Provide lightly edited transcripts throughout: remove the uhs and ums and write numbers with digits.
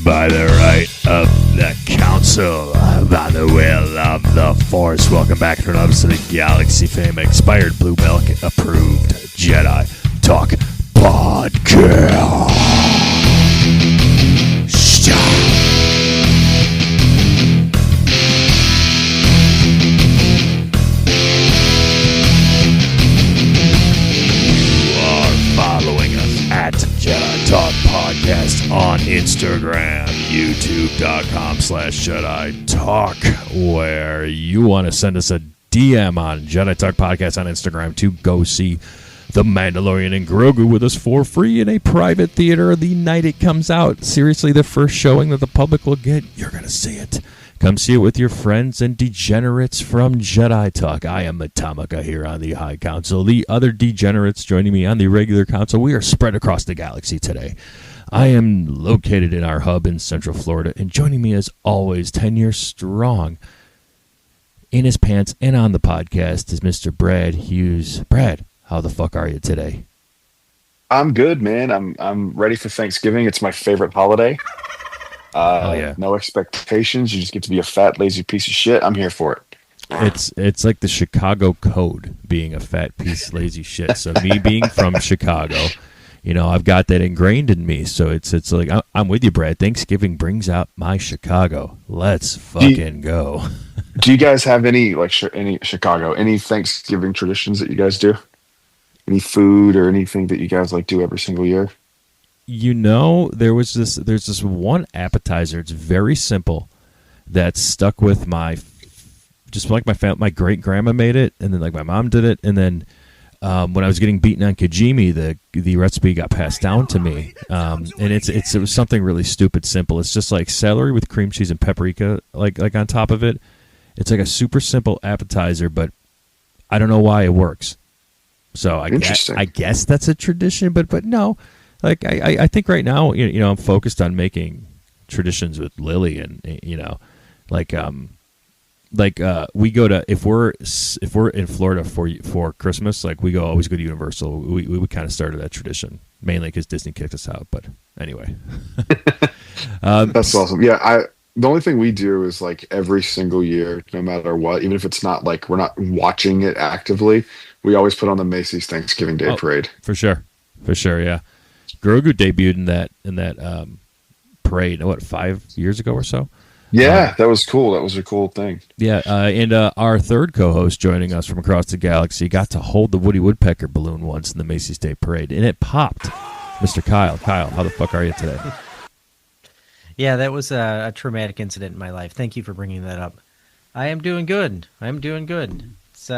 by the right of the council, by the will of the force. Welcome back to another episode of Galaxy Fame Expired Blue Milk Approved Jedi Talk Podcast. At Jedi Talk Podcast on Instagram, youtube.com/Jedi Talk, where you want to send us a DM on Jedi Talk Podcast on Instagram to go see the Mandalorian and Grogu with us for free in a private theater the night it comes out. Seriously, the first showing that the public will get, you're going to see it. Come see it with your friends and degenerates from Jedi Talk. I am Matamaka here on the High Council. The other degenerates joining me on the regular council. We are spread across the galaxy today. I am located in our hub in Central Florida, and joining me as always, 10 years strong, in his pants and on the podcast, is Mr. Brad Hughes. Brad, how the fuck are you today? I'm good, man. I'm ready for Thanksgiving. It's my favorite holiday. Oh, yeah. No expectations. You just get to be a fat, lazy piece of shit. I'm here for it. It's like the Chicago code, being a fat piece of lazy shit. So me being from Chicago, you know, I've got that ingrained in me. So it's like, I'm with you, Brad. Thanksgiving brings out my Chicago. Let's fucking go. Do you guys have any Thanksgiving traditions that you guys do? Any food or anything that you guys like do every single year? You know, there's this one appetizer. It's very simple. That's stuck with my great grandma made it, and then like my mom did it, and then when I was getting beaten on Kijimi, the recipe got passed down to me, and it was something really stupid simple. It's just like celery with cream cheese and paprika like on top of it. It's like a super simple appetizer, but I don't know why it works. So I guess that's a tradition, but no. Like I think right now, you know, I'm focused on making traditions with Lily, and you know, we go to if we're in Florida for Christmas, like we always go to Universal. We kind of started that tradition mainly because Disney kicked us out. But anyway, that's awesome. Yeah, the only thing we do is like every single year, no matter what, even if it's not like we're not watching it actively, we always put on the Macy's Thanksgiving Day Parade. For sure, yeah. Grogu debuted in that parade, 5 years ago or so? Yeah, that was cool. That was a cool thing. Yeah, and our third co-host joining us from across the galaxy got to hold the Woody Woodpecker balloon once in the Macy's Day Parade, and it popped. Mr. Kyle. Kyle, how the fuck are you today? Yeah, that was a traumatic incident in my life. Thank you for bringing that up. I am doing good. It's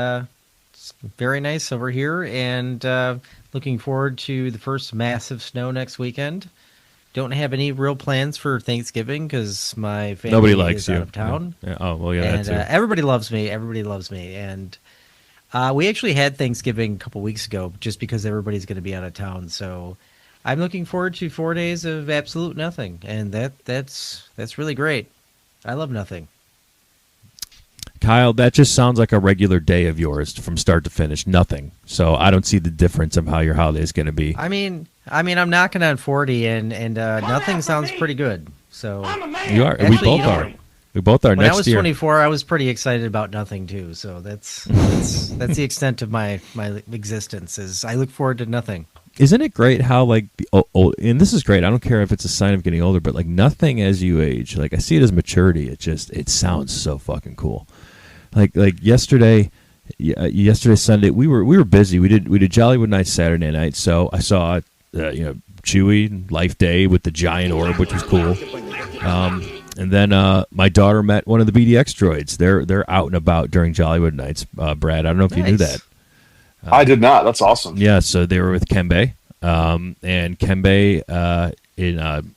very nice over here, and looking forward to the first massive snow next weekend. Don't have any real plans for Thanksgiving because my family is out of town. Yeah. Oh, well, yeah, and that's it. Everybody loves me. And we actually had Thanksgiving a couple weeks ago just because everybody's going to be out of town. So I'm looking forward to 4 days of absolute nothing, and that's really great. I love nothing. Kyle, that just sounds like a regular day of yours from start to finish. Nothing. So I don't see the difference of how your holiday is going to be. I mean, I'm knocking on 40, and nothing sounds pretty good. So you are. Actually, we both are. We both are. When next I was year. 24, I was pretty excited about nothing too. So that's the extent of my existence. Is I look forward to nothing. Isn't it great how like and this is great. I don't care if it's a sign of getting older, but like nothing as you age. Like I see it as maturity. It sounds so fucking cool. Like yesterday Sunday we were busy. We did Jollywood night Saturday night. So I saw Chewie Life Day with the giant orb, which was cool. And then my daughter met one of the BDX droids. They're out and about during Jollywood nights. Brad, I don't know if you knew that. I did not. That's awesome. Yeah, so they were with Kembe, and Kembe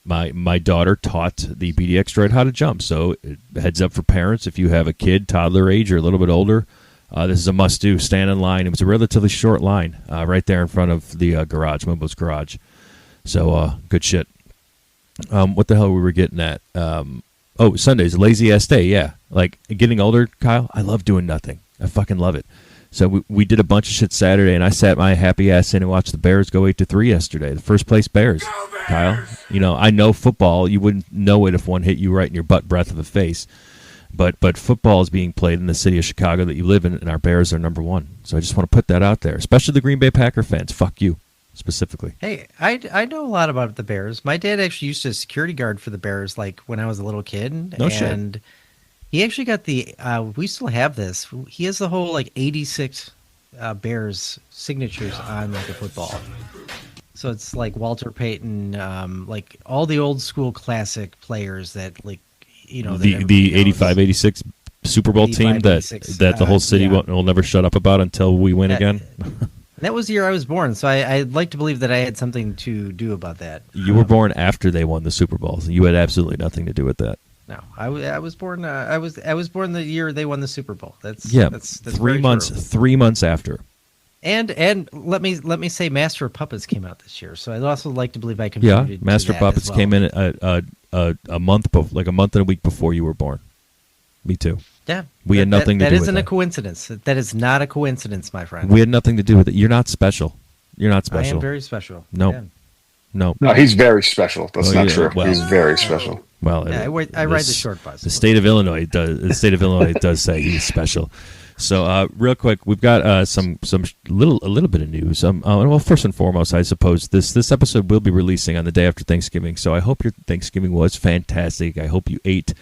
my daughter taught the BDX droid how to jump. So heads up for parents, if you have a kid, toddler age, or a little bit older, this is a must-do. Stand in line. It was a relatively short line right there in front of the garage, Mumbo's garage. So good shit. What the hell we were getting at? Sunday's a lazy-ass day, yeah. Like, getting older, Kyle, I love doing nothing. I fucking love it. So we did a bunch of shit Saturday, and I sat my happy ass in and watched the Bears go 8-3 yesterday. The first place Bears, Kyle. You know, I know football. You wouldn't know it if one hit you right in your butt breath of a face. But football is being played in the city of Chicago that you live in, and our Bears are number one. So I just want to put that out there, especially the Green Bay Packer fans. Fuck you, specifically. Hey, I know a lot about the Bears. My dad actually used to security guard for the Bears, like when I was a little kid. No shit. And he actually got the. We still have this. He has the whole like 86 Bears signatures on like a football. So it's like Walter Payton, like all the old school classic players that like. You know, the 85-86 Super Bowl team that the whole city will never shut up about until we win again. That was the year I was born, so I'd like to believe that I had something to do about that. You were born after they won the Super Bowl. So you had absolutely nothing to do with that. No, I was born. I was born the year they won the Super Bowl. That's 3 months. True. 3 months after. And let me say, Master of Puppets came out this year, so I'd also like to believe I contributed. Yeah, Master of Puppets came in a month, like a month and a week before you were born. Me too. Yeah, we had nothing to do with that. That isn't a coincidence. That is not a coincidence, my friend. We had nothing to do with it. You're not special. You're not special. I am very special. No. Yeah. No, he's very special. That's not true. Well, he's very special. Well, yeah, I ride the short bus. The state of Illinois does say he's special. So, real quick, we've got a little bit of news. Well, first and foremost, I suppose this episode will be releasing on the day after Thanksgiving. So, I hope your Thanksgiving was fantastic. I hope you ate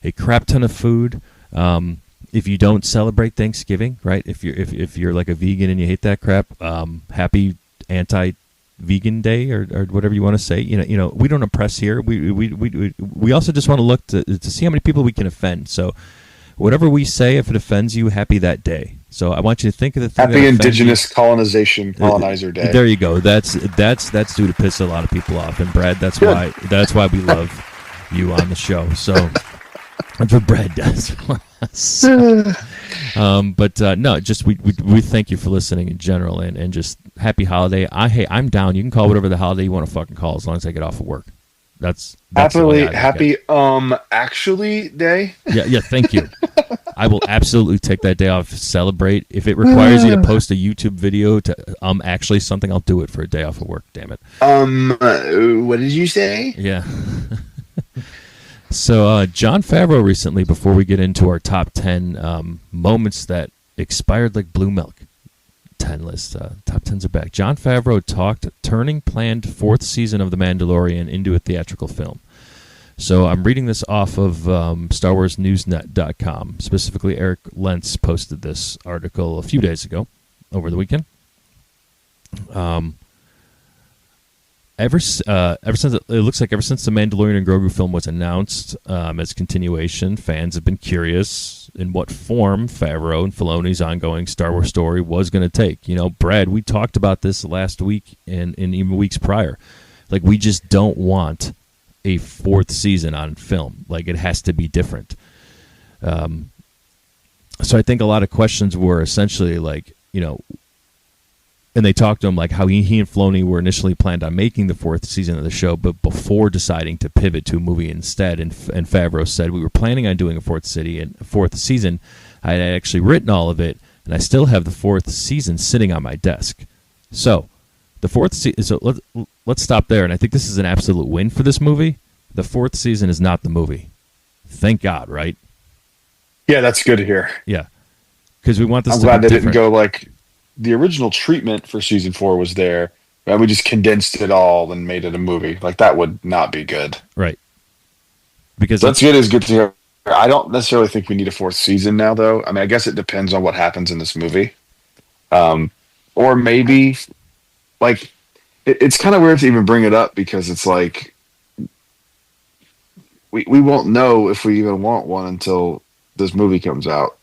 a crap ton of food. If you don't celebrate Thanksgiving, right? If you're like a vegan and you hate that crap, happy anti-vegan day or whatever you want to say. You know, we don't oppress here. We also just want to look to see how many people we can offend. So. Whatever we say, if it offends you, happy that day. So I want you to think of the thing. Happy Indigenous Colonizer Day. There you go. That's due to piss a lot of people off. And Brad, that's why we love you on the show. So that's what Brad does for us. No, just we thank you for listening in general and just happy holiday. I'm down. You can call whatever the holiday you want to fucking call as long as I get off of work. That's happy actually day. Yeah, thank you. I will absolutely take that day off, celebrate. If it requires you to post a YouTube video to actually something, I'll do it for a day off of work, damn it. What did you say? Yeah. So Jon Favreau recently, before we get into our top 10 moments that expired like blue milk, 10 list. Top 10s are back. Jon Favreau talked turning planned 4th season of The Mandalorian into a theatrical film. So I'm reading this off of StarWarsNewsNet.com. Specifically, Eric Lentz posted this article a few days ago, over the weekend. Ever since it looks like ever since the Mandalorian and Grogu film was announced as continuation, fans have been curious in what form Favreau and Filoni's ongoing Star Wars story was going to take. You know, Brad, we talked about this last week and even weeks prior. Like, we just don't want a 4th season on film. Like, it has to be different. So I think a lot of questions were essentially like, you know, and they talked to him like how he and Filoni were initially planned on making the 4th season of the show, but before deciding to pivot to a movie instead. And Favreau said, we were planning on doing a 4th season. I had actually written all of it, and I still have the 4th season sitting on my desk. So the 4th season. So let's stop there. And I think this is an absolute win for this movie. The 4th season is not the movie. Thank God, right? Yeah, that's good to hear. Yeah, because we want this. I'm to glad be they different. didn't go like. The original treatment for season 4 was there, and we just condensed it all and made it a movie. Like, that would not be good. Right. Because that's good. Is good to hear. I don't necessarily think we need a 4th season now, though. I mean, I guess it depends on what happens in this movie. Or maybe, like, it's kind of weird to even bring it up because it's like, we won't know if we even want one until this movie comes out.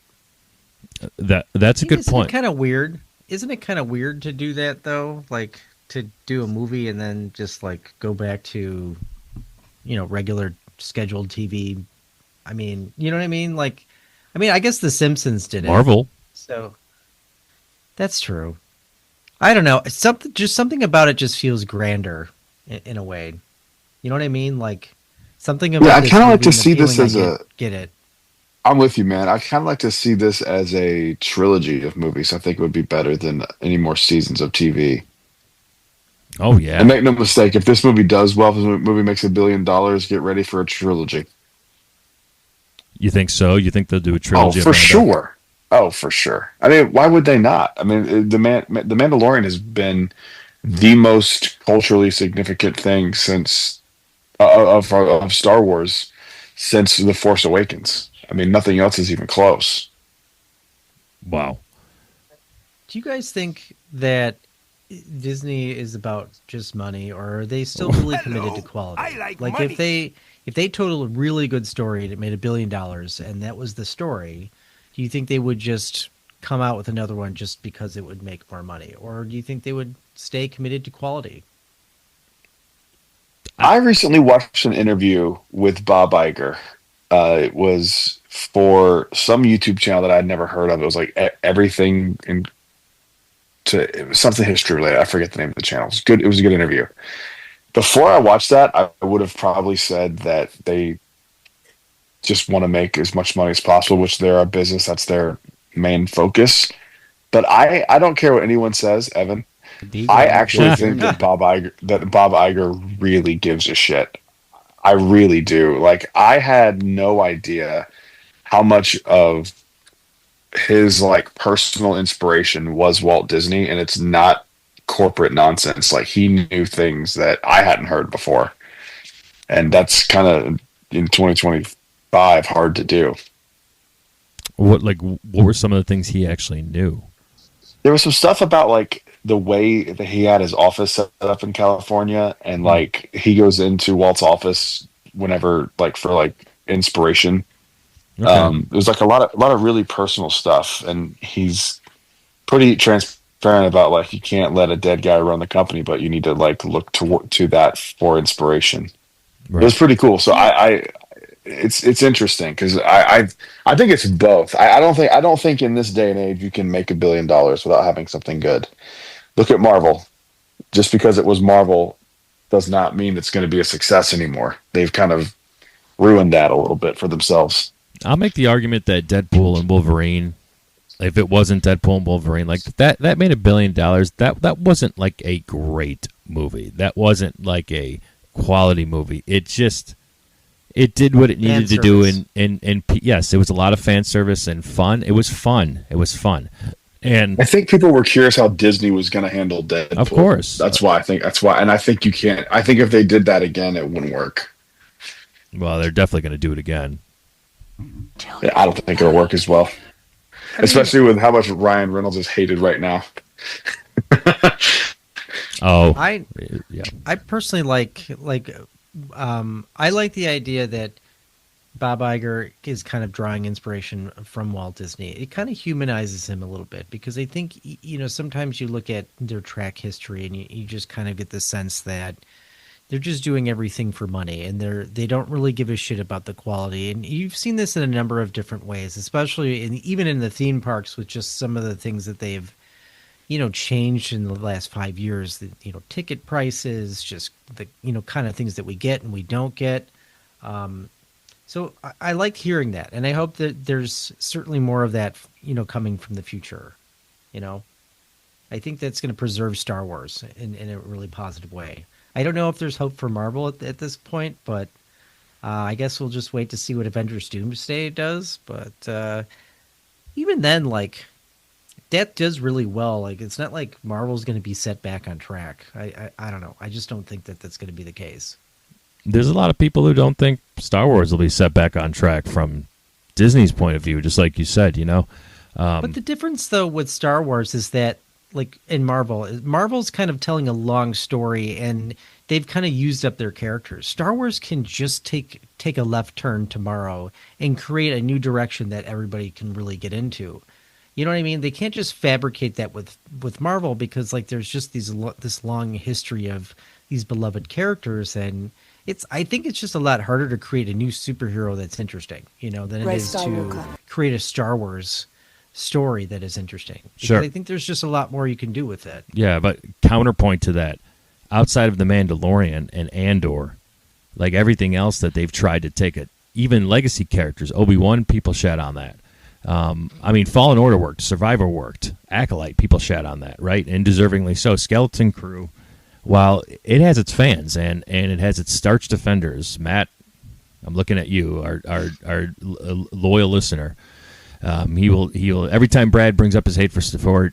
That's a good point. Kind of weird. Isn't it kind of weird to do that, though? Like, to do a movie and then just, like, go back to, you know, regular scheduled TV. I mean, you know what I mean? Like, I mean, I guess The Simpsons did it. Marvel. So, that's true. I don't know. Something about it just feels grander in a way. You know what I mean? Like, something about I kind of like to see this as get it. I'm with you, man. I kind of like to see this as a trilogy of movies. I think it would be better than any more seasons of TV. Oh yeah. And make no mistake, if this movie does well, if this movie makes $1 billion, get ready for a trilogy. You think so? You think they'll do a Oh, trilogy? for of Mando? sure. Oh, for sure. I mean, why would they not? I mean, the Mandalorian has been the most culturally significant thing since of Star Wars since The Force Awakens. I mean, nothing else is even close. Wow. Do you guys think that Disney is about just money, or are they still really committed to quality? I like Like money. if they told a really good story and it made $1 billion and that was the story, do you think they would just come out with another one just because it would make more money, or do you think they would stay committed to quality? I recently watched an interview with Bob Iger. It was for some YouTube channel that I'd never heard of. It was like everything it was something history related. I forget the name of the channel. It was good. It was a good interview. Before I watched that, I would have probably said that they just want to make as much money as possible, which they're a business. That's their main focus. But I don't care what anyone says, Evan. I actually think that Bob Iger really gives a shit. I really do. Like, I had no idea how much of his like personal inspiration was Walt Disney, and it's not corporate nonsense. Like, he knew things that I hadn't heard before, and that's kind of in 2025 hard to do. What were some of the things he actually knew? There was some stuff about like the way that he had his office set up in California, and like he goes into Walt's office whenever like for like inspiration. Okay. It was like a lot of really personal stuff, and he's pretty transparent about like you can't let a dead guy run the company, but you need to like look to that for inspiration. Right. It was pretty cool. So it's interesting because I think it's both. I don't think in this day and age you can make $1 billion without having something good. Look at Marvel. Just because it was Marvel does not mean it's going to be a success anymore. They've kind of ruined that a little bit for themselves. I'll make the argument that Deadpool and Wolverine, if it wasn't Deadpool and Wolverine, like that made $1 billion. That wasn't like a great movie. That wasn't like a quality movie. It did what it needed to do. And yes, it was a lot of fan service and fun. It was fun. And I think people were curious how Disney was going to handle Deadpool. Of course. That's why, and I think you can't. I think if they did that again, it wouldn't work. Well, they're definitely going to do it again. I don't think it'll work as well, especially with how much Ryan Reynolds is hated right now. I personally like I like the idea that Bob Iger is kind of drawing inspiration from Walt Disney. It kind of humanizes him a little bit because I think, sometimes you look at their track history and you just kind of get the sense that they're just doing everything for money, and they don't really give a shit about the quality. And you've seen this in a number of different ways, especially even in the theme parks with just some of the things that they've changed in the last 5 years. The ticket prices, just the kind of things that we get and we don't get. So I like hearing that, and I hope that there's certainly more of that coming from the future. I think that's going to preserve Star Wars in a really positive way. I don't know if there's hope for Marvel at this point, but I guess we'll just wait to see what Avengers Doomsday does. But even then, like, that does really well. Like, it's not like Marvel's going to be set back on track. I don't know. I just don't think that that's going to be the case. There's a lot of people who don't think Star Wars will be set back on track from Disney's point of view, just like you said, But the difference, though, with Star Wars is that, like in Marvel's kind of telling a long story, and they've kind of used up their characters. Star Wars can just take a left turn tomorrow and create a new direction that everybody can really get into. You know what I mean? They can't just fabricate that with Marvel because like there's just this long history of these beloved characters, and I think it's just a lot harder to create a new superhero that's interesting, than it is to create a Star Wars story that is interesting. Because Sure. I think there's just a lot more you can do with it. Yeah, but counterpoint to that, outside of The Mandalorian and Andor, like everything else that they've tried to take even legacy characters. Obi-Wan, people shat on that. I mean, Fallen Order worked, Survivor worked, Acolyte, people shat on that, right? And deservingly so. Skeleton Crew, while it has its fans and it has its starch defenders, Matt, I'm looking at you, our loyal listener. He will every time Brad brings up his hate for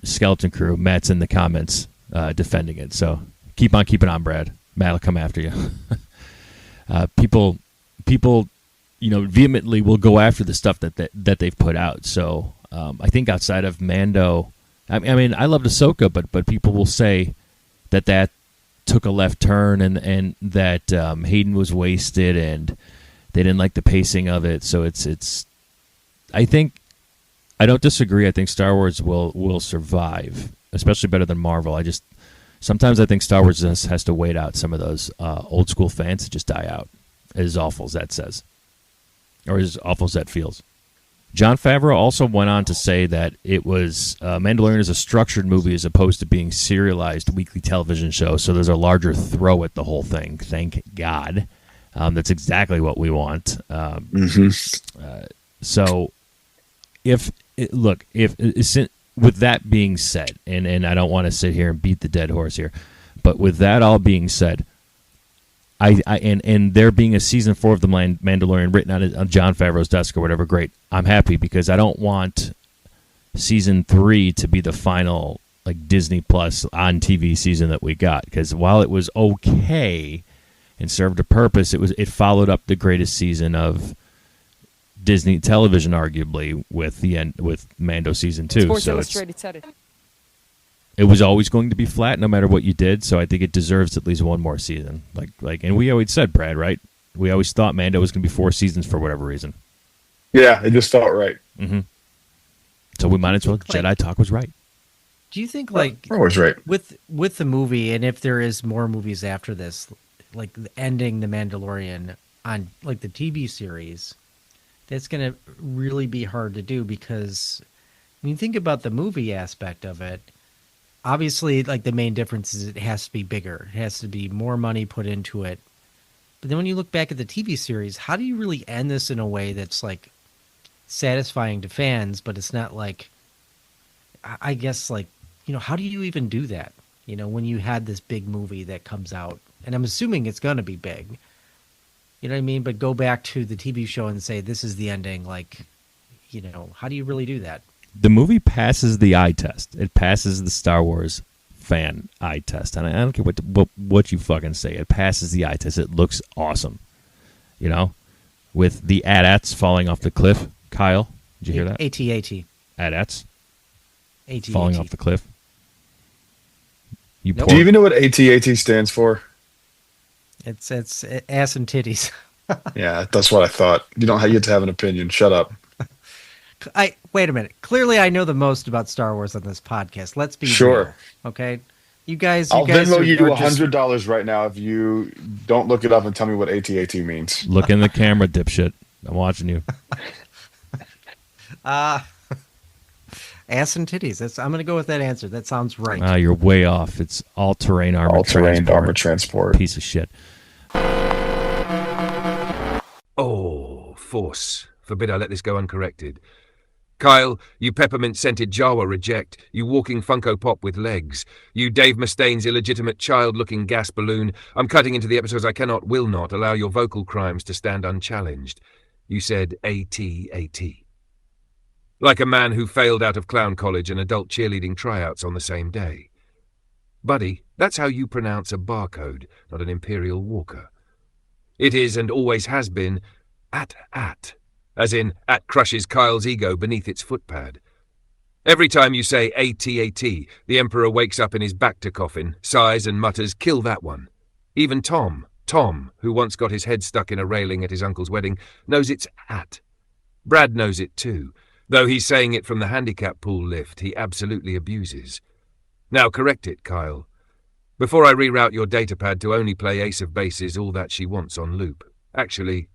Skeleton Crew, Matt's in the comments defending it. So keep on keeping on, Brad. Matt will come after you. People, vehemently will go after the stuff that they've put out. So I think outside of Mando, I mean, I loved Ahsoka, but people will say that took a left turn and that Hayden was wasted and they didn't like the pacing of it. So it's. I think I don't disagree. I think Star Wars will survive, especially better than Marvel. Sometimes I think Star Wars just has to wait out some of those old school fans to just die out, as awful as that says, or as awful as that feels. Jon Favreau also went on to say that it was Mandalorian is a structured movie as opposed to being serialized weekly television show. So there's a larger throw at the whole thing. Thank God. That's exactly what we want. So with that being said, and I don't want to sit here and beat the dead horse here, but with that all being said, and there being a season 4 of the Mandalorian written on Jon Favreau's desk or whatever, great. I'm happy because I don't want season 3 to be the final like Disney Plus on TV season that we got, because while it was okay and served a purpose, it followed up the greatest season of Disney television, arguably, with Mando season 2. Sports so Illustrated said it. It was always going to be flat, no matter what you did. So I think it deserves at least one more season. And we always said, Brad, right? We always thought Mando was going to be 4 seasons for whatever reason. Yeah, it just felt right. Mm-hmm. So we might as well. Jedi Talk was right. Do you think always right with the movie, and if there is more movies after this, like ending the Mandalorian on like the TV series? That's going to really be hard to do because when you think about the movie aspect of it, obviously, like the main difference is it has to be bigger. It has to be more money put into it. But then when you look back at the TV series, how do you really end this in a way that's like satisfying to fans, but it's not like, I guess, like, how do you even do that? When you had this big movie that comes out, and I'm assuming it's going to be big. You know what I mean? But go back to the TV show and say, this is the ending. Like, how do you really do that? The movie passes the eye test. It passes the Star Wars fan eye test. And I don't care what you fucking say. It passes the eye test. It looks awesome. With the AT-ATs falling off the cliff. Kyle, did you hear that? AT-AT. AT-ATs? AT-AT. Falling off the cliff. Do you even know what AT-AT stands for? It's ass and titties. Yeah, that's what I thought. You don't get to have an opinion. Shut up. Wait a minute. Clearly, I know the most about Star Wars on this podcast. Let's be sure. real, okay? You guys. I'll Venmo you just $100 right now if you don't look it up and tell me what AT-AT means. Look in the camera, dipshit. I'm watching you. Ass and titties. I'm going to go with that answer. That sounds right. You're way off. It's all-terrain armor transport. Piece of shit. Oh, Force. Forbid I let this go uncorrected. Kyle, you peppermint-scented Jawa reject, you walking Funko Pop with legs, you Dave Mustaine's illegitimate child-looking gas balloon. I'm cutting into the episodes I will not allow your vocal crimes to stand unchallenged. You said AT-AT. Like a man who failed out of clown college and adult cheerleading tryouts on the same day. Buddy, that's how you pronounce a barcode, not an Imperial Walker. It is and always has been at, as in at crushes Kyle's ego beneath its footpad. Every time you say AT-AT, the Emperor wakes up in his Bacta coffin, sighs and mutters, kill that one. Even Tom, who once got his head stuck in a railing at his uncle's wedding, knows it's at. Brad knows it too. Though he's saying it from the handicap pool lift, he absolutely abuses. Now correct it, Kyle. Before I reroute your datapad to only play Ace of Bases All That She Wants on loop. Actually,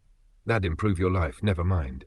that'd improve your life, never mind.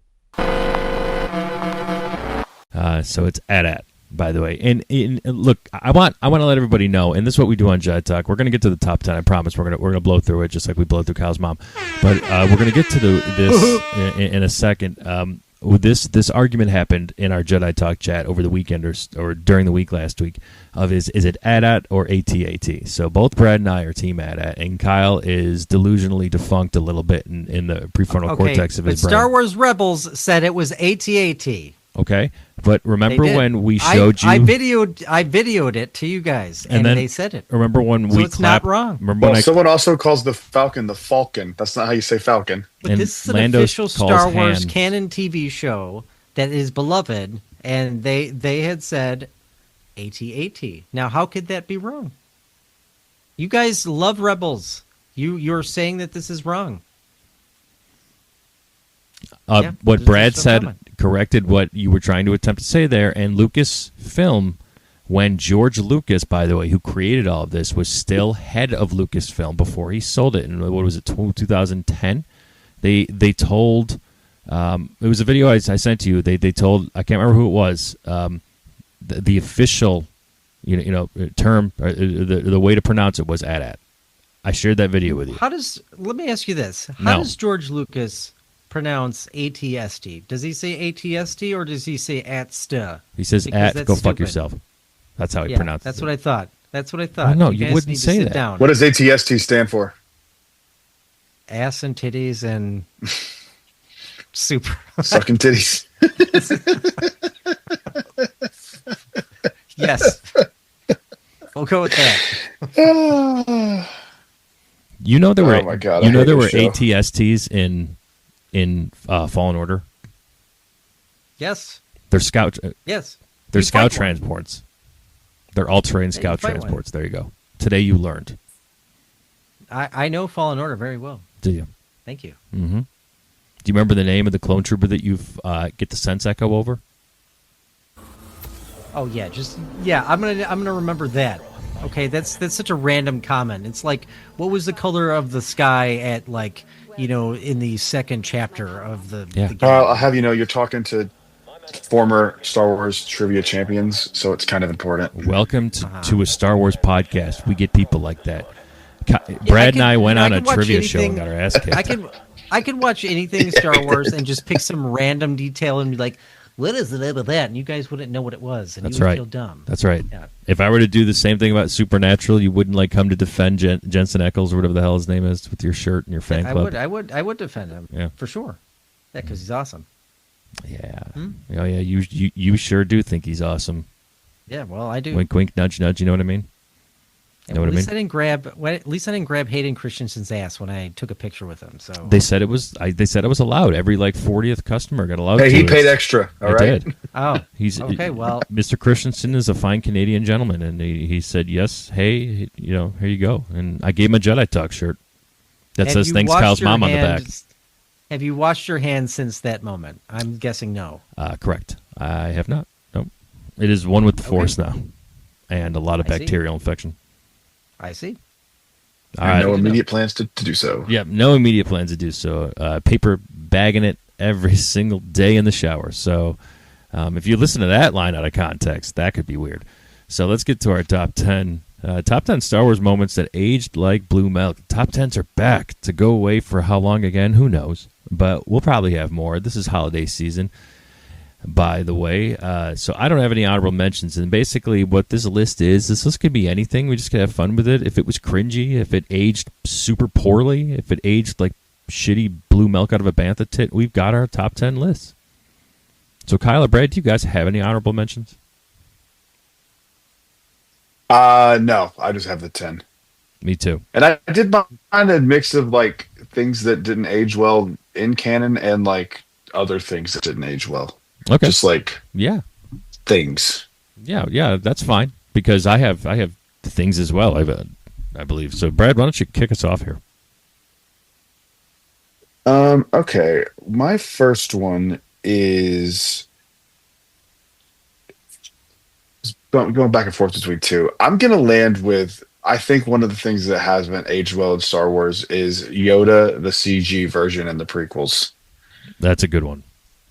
So it's AT-AT. by the way. And look, I want to let everybody know, and this is what we do on Jedi Talk. We're going to get to the top 10. I promise. We're gonna blow through it just like we blow through Kyle's mom. But we're going to get to this in a second. This argument happened in our Jedi Talk chat over the weekend or during the week last week of is it AT-AT or AT-AT? So both Brad and I are team AT-AT, and Kyle is delusionally defunct a little bit in the prefrontal cortex of his brain. Star Wars Rebels said it was AT-AT. Okay, but remember when we showed you? I videoed it to you guys, and then they said it. Remember when so we it's clapped? Not wrong. Remember when someone also calls the Falcon the Falcon. That's not how you say Falcon. But and this is an Lando official Star Wars Han. canon TV show that is beloved, and they had said AT-AT. Now, how could that be wrong? You guys love Rebels. You're saying that this is wrong. What Brad said corrected what you were trying to attempt to say there, and Lucasfilm, when George Lucas, by the way, who created all of this, was still head of Lucasfilm before he sold it in, what was it, 2010? They told, it was a video I sent to you, they told, I can't remember who it was, the official term, or the way to pronounce it was AT-AT. I shared that video with you. Let me ask you this. How does George Lucas pronounce ATST? Does he say ATST or does he say ATST? He says go fuck yourself. That's how he pronounced it. That's what I thought. Oh, no, you wouldn't say that. Down. What does ATST stand for? Ass and titties and super. Sucking titties. Yes. We'll go with that. You know there were oh my God, there were ATSTs in Fallen Order. Yes. They're scout. Yes. They're scout transports. They're all-terrain scout transports. There you go. Today you learned. I know Fallen Order very well. Do you? Thank you. Mm-hmm. Do you remember the name of the clone trooper that you get the sense echo over? Oh yeah, I'm gonna remember that. Okay, that's such a random comment. It's like, what was the color of the sky at in the second chapter of the game? I'll have you know, you're talking to former Star Wars trivia champions, so it's kind of important. Welcome to a Star Wars podcast. We get people like that. Brad and I went on a trivia show and got our ass kicked. I could watch anything Star Wars and just pick some random detail and be like, what is it about that? And you guys wouldn't know what it was, and you would feel dumb. That's right. Yeah. If I were to do the same thing about Supernatural, you wouldn't come to defend Jensen Ackles or whatever the hell his name is with your shirt and your fan club. I would defend him. Yeah, for sure. Yeah, because he's awesome. Yeah. Oh yeah. You sure do think he's awesome. Yeah. Well, I do. Wink, wink, nudge, nudge. You know what I mean? At least I didn't grab Hayden Christensen's ass when I took a picture with him. So they said it was. They said it was allowed. Every 40th customer got allowed. Hey, he paid extra. All right. Did. Oh, he's okay. Well, Mr. Christensen is a fine Canadian gentleman, and he said yes. Hey, here you go. And I gave him a Jedi Talk shirt that says "Thanks, Kyle's mom" on the back. Have you washed your hands since that moment? I'm guessing no. Correct. I have not. Nope. It is one with the Force now, and a lot of bacterial infection. I see. All right. No immediate plans to do so. Yeah, no immediate plans to do so. Paper bagging it every single day in the shower. So if you listen to that line out of context, that could be weird. So let's get to our top 10. Top 10 Star Wars moments that aged like blue milk. Top 10s are back to go away for how long again? Who knows? But we'll probably have more. This is holiday season, by the way. So I don't have any honorable mentions. And basically what this list could be anything. We just could have fun with it. If it was cringy, if it aged super poorly, if it aged like shitty blue milk out of a bantha tit, we've got our top 10 lists. So Kyle or Brad, do you guys have any honorable mentions? No, I just have the 10. Me too. And I did find a mix of things that didn't age well in canon and other things that didn't age well. Okay. Just things. Yeah, that's fine because I have things as well. I believe so. Brad, why don't you kick us off here? Okay, my first one is going back and forth between two. I'm gonna land with. I think one of the things that hasn't aged well in Star Wars is Yoda, the CG version, and the prequels. That's a good one.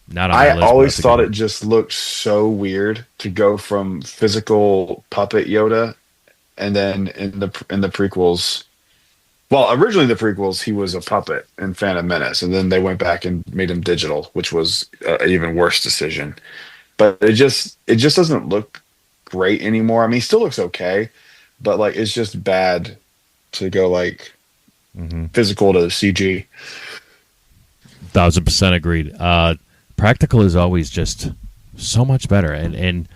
Not on my I list, but always that's a thought good it just looked so weird to go from physical puppet Yoda, and then in the prequels. Well, originally the prequels, he was a puppet in Phantom Menace, and then they went back and made him digital, which was an even worse decision. But it just doesn't look great anymore. I mean, he still looks okay, but like it's just bad to go like one. physical to CG. 1,000% agreed. Practical is always just so much better, and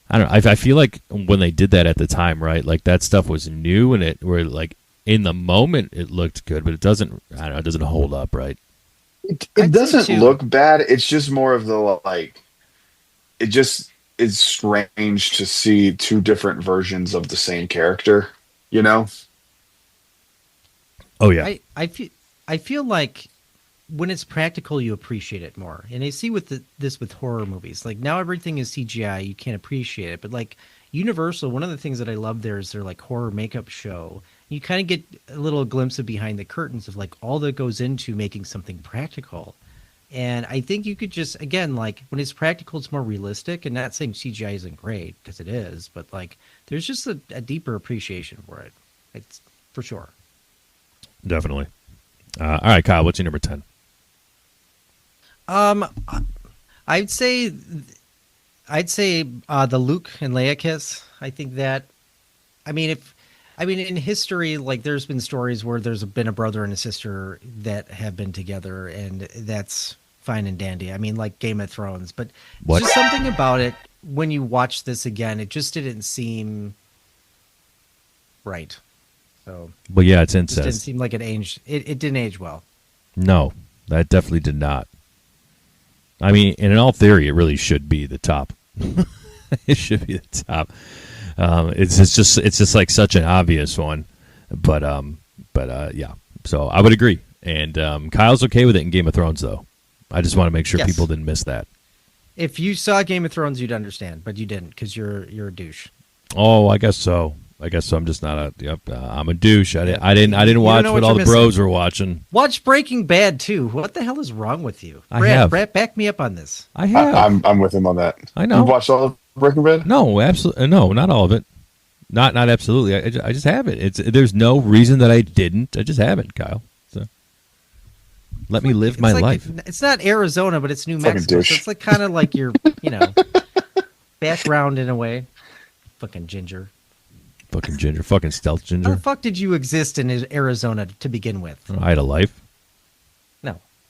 I don't know. I feel like when they did that at the time, right? Like that stuff was new, and it were like in the moment it looked good, but it doesn't. I don't know. It doesn't hold up, right? It doesn't look bad. It's just more of the like. It just is strange to see two different versions of the same character. You know? Oh yeah. I feel like when it's practical, you appreciate it more. And I see with this with horror movies. Like now everything is CGI, you can't appreciate it. But like Universal, one of the things that I love there is their like horror makeup show. You kind of get a little glimpse of behind the curtains of like all that goes into making something practical. And I think you could just, again, like when it's practical, it's more realistic. And not saying CGI isn't great, because it is, but like there's just a deeper appreciation for it. It's for sure. Definitely. All right, Kyle, what's your number 10? I'd say the Luke and Leia kiss. I think that, I mean, in history, like there's been stories where there's been a brother and a sister that have been together, and that's fine and dandy. I mean, like Game of Thrones, but What? just something about it when you watch this again, it just didn't seem right. So, Well, yeah, it's it just didn't incest. seem like it aged. It didn't age well. No, that definitely did not. I mean, and in all theory, it really should be the top. It should be the top. It's just like such an obvious one, but yeah. So I would agree. And Kyle's okay with it in Game of Thrones, though. I just want to make sure Yes. people didn't miss that. If you saw Game of Thrones, you'd understand, but you didn't because you're a douche. Oh, I guess so. I'm just not a. Yep, I'm a douche. I didn't don't watch know what what all you're the bros missing. were watching. Watch Breaking Bad too. What the hell is wrong with you? I have. Brad, back me up on this. I have. I'm with him on that. I know. You watched all of Breaking Bad? No, absolutely. No, not all of it. Not absolutely. I just haven't. There's no reason that I didn't. I just haven't, Kyle. So let me live my life. It's not Arizona, but it's New Fucking Mexico. So douche. it's like kind of like your, background in a way. Fucking ginger. Fucking ginger. Fucking stealth How ginger. the fuck did you exist in Arizona to begin with? I had a life.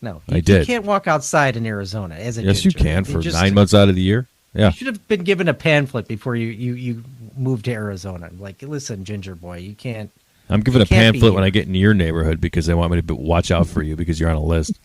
No. I did. You can't walk outside in Arizona as a Yes, ginger. you can You for just- 9 months out of the year. Yeah. You should have been given a pamphlet before you moved to Arizona. Like, listen, ginger boy, you can't. I'm giving a can't be pamphlet when here. I get in your neighborhood because they want me to watch out for you because you're on a list.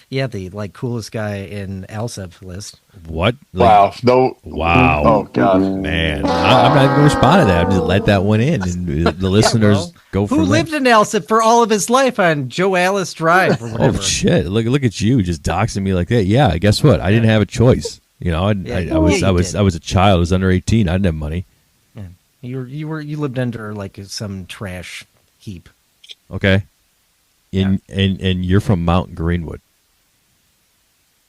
Yeah, the coolest guy in Alsep list. What? Wow. No. Wow. Oh, God. Man, I'm not even going to respond to that. I'm just let that one in, and the listeners go from Who there. lived in Alsep for all of his life on Joe Alice Drive or whatever? Oh shit! Look at you just doxing me like that. Yeah, guess what? I didn't have a choice. I was a child. I was under 18. I didn't have money. Yeah. You lived under like some trash heap. Okay. And you're from Mount Greenwood.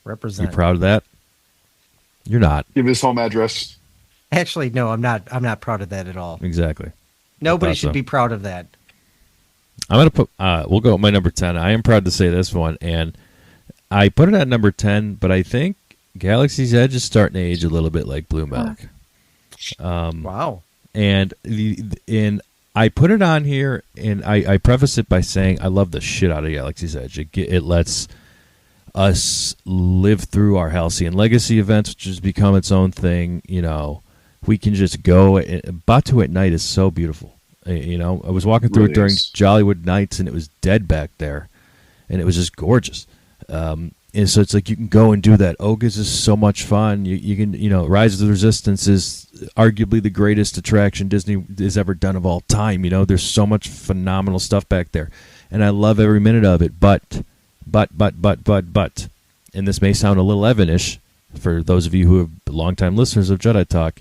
Represent. You proud of that? You're not. Give his home address. Actually, no, I'm not. I'm not proud of that at all. Exactly. Nobody thought should so. be proud of that. I'm gonna put. We'll go with my number 10. I am proud to say this one, and I put it at number 10. But I think Galaxy's Edge is starting to age a little bit like Blue Milk. Wow. And I put it on here, and I preface it by saying I love the shit out of Galaxy's Edge. It lets us live through our Halcyon Legacy events, which has become its own thing. We can just go. Batu at night is so beautiful. I was walking through Really it during is. Jollywood nights, and it was dead back there, and it was just gorgeous. And so it's like you can go and do that. Oga's is so much fun. You can, Rise of the Resistance is arguably the greatest attraction Disney has ever done of all time. There's so much phenomenal stuff back there, and I love every minute of it. But, and this may sound a little Evan-ish for those of you who are longtime listeners of Jedi Talk,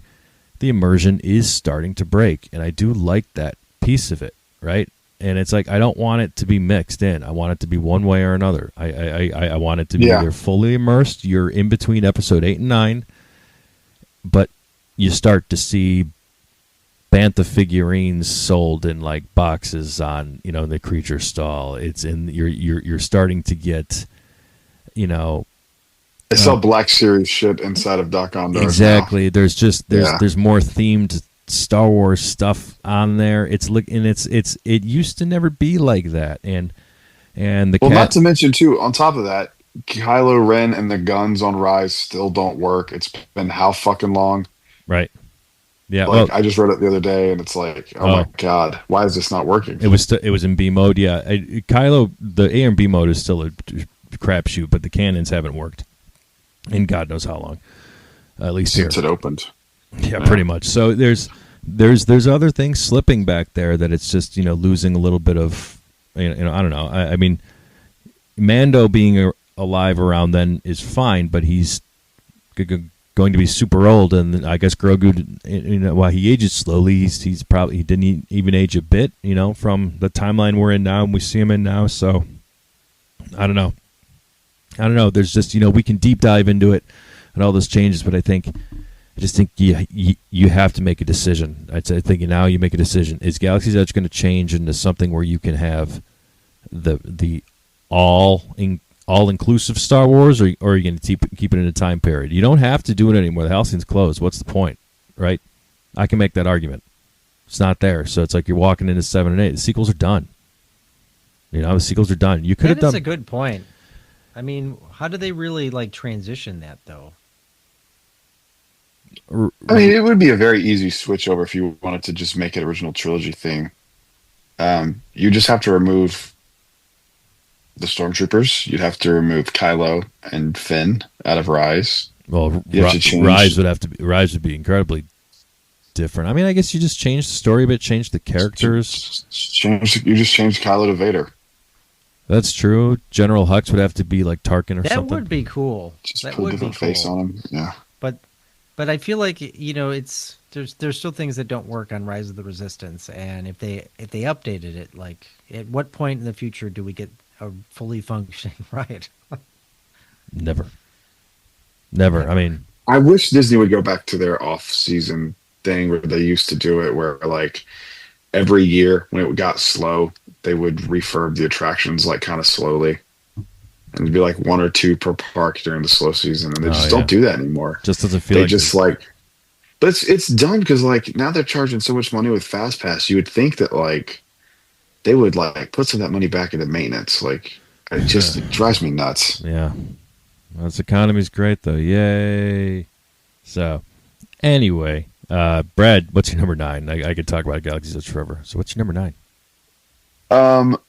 the immersion is starting to break, and I do like that piece of it, right? And it's like I don't want it to be mixed in. I want it to be one way or another. I want it to be either fully immersed. You're in between episode 8 and 9, but you start to see bantha figurines sold in like boxes on in the creature stall. It's in you're starting to get I saw Black Series shit inside of Doc Ondar. Exactly. Now. There's more themed Star Wars stuff on there. It used to never be like that. And not to mention too, on top of that, Kylo Ren and the guns on Rise still don't work. It's been how fucking long? Right. Yeah. I just read it the other day, and it's like, oh my god, why is this not working? It was in B mode. Yeah. Kylo, the A and B mode is still a crapshoot, but the cannons haven't worked in God knows how long. At least since here. It opened. Yeah, pretty much. So there's other things slipping back there that it's just losing a little bit of I don't know. I mean, Mando being alive around then is fine, but he's going to be super old, and I guess Grogu, while he ages slowly, he didn't even age a bit, from the timeline we're in now and we see him in now. So I don't know. There's just we can deep dive into it and all those changes, but I just think you have to make a decision. I think now you make a decision. Is Galaxy's Edge going to change into something where you can have the all-inclusive Star Wars, or are you going to keep it in a time period? You don't have to do it anymore. The Halcyon's closed. What's the point, right? I can make that argument. It's not there, so it's like you're walking into 7 and 8. The sequels are done. The sequels are done. You could have done. That's a good point. I mean, how do they really transition that though? I mean, it would be a very easy switch over if you wanted to just make it original trilogy thing. You just have to remove the Stormtroopers. You'd have to remove Kylo and Finn out of Rise. Well, Rise would be incredibly different. I mean, I guess you just change the story a bit, change the characters. You just change Kylo to Vader. That's true. General Hux would have to be like Tarkin or something. That would be cool. Just put a different face on him. Yeah. But I feel like it's there's still things that don't work on Rise of the Resistance, and if they updated it, like at what point in the future do we get a fully functioning ride? Never. I mean, I wish Disney would go back to their off-season thing where they used to do it, where like every year when it got slow, they would refurb the attractions like kind of slowly. And it'd be like 1 or 2 per park during the slow season, and they just don't do that anymore. Just doesn't feel. But it's done because like now they're charging so much money with Fast Pass. You would think that like they would like put some of that money back into maintenance. Like it drives me nuts. Yeah, well, this economy's great though. Yay! So anyway, Brad, what's your number 9? I could talk about Galaxy's Edge forever. So what's your number 9?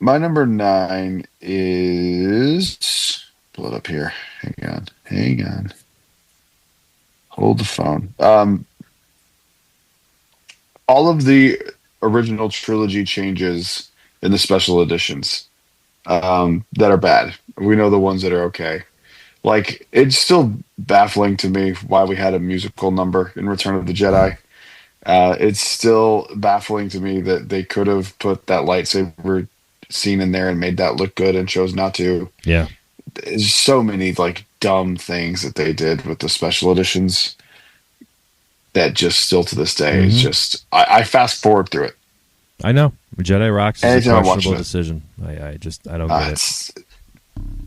My number 9 is, pull it up here. Hang on. Hold the phone. All of the original trilogy changes in the special editions, that are bad. We know the ones that are okay. Like, it's still baffling to me why we had a musical number in Return of the Jedi. It's still baffling to me that they could have put that lightsaber scene in there and made that look good and chose not to. Yeah. There's so many like dumb things that they did with the special editions that just still to this day is just I fast forward through it. I know. Jedi Rocks is a questionable decision. I don't get it.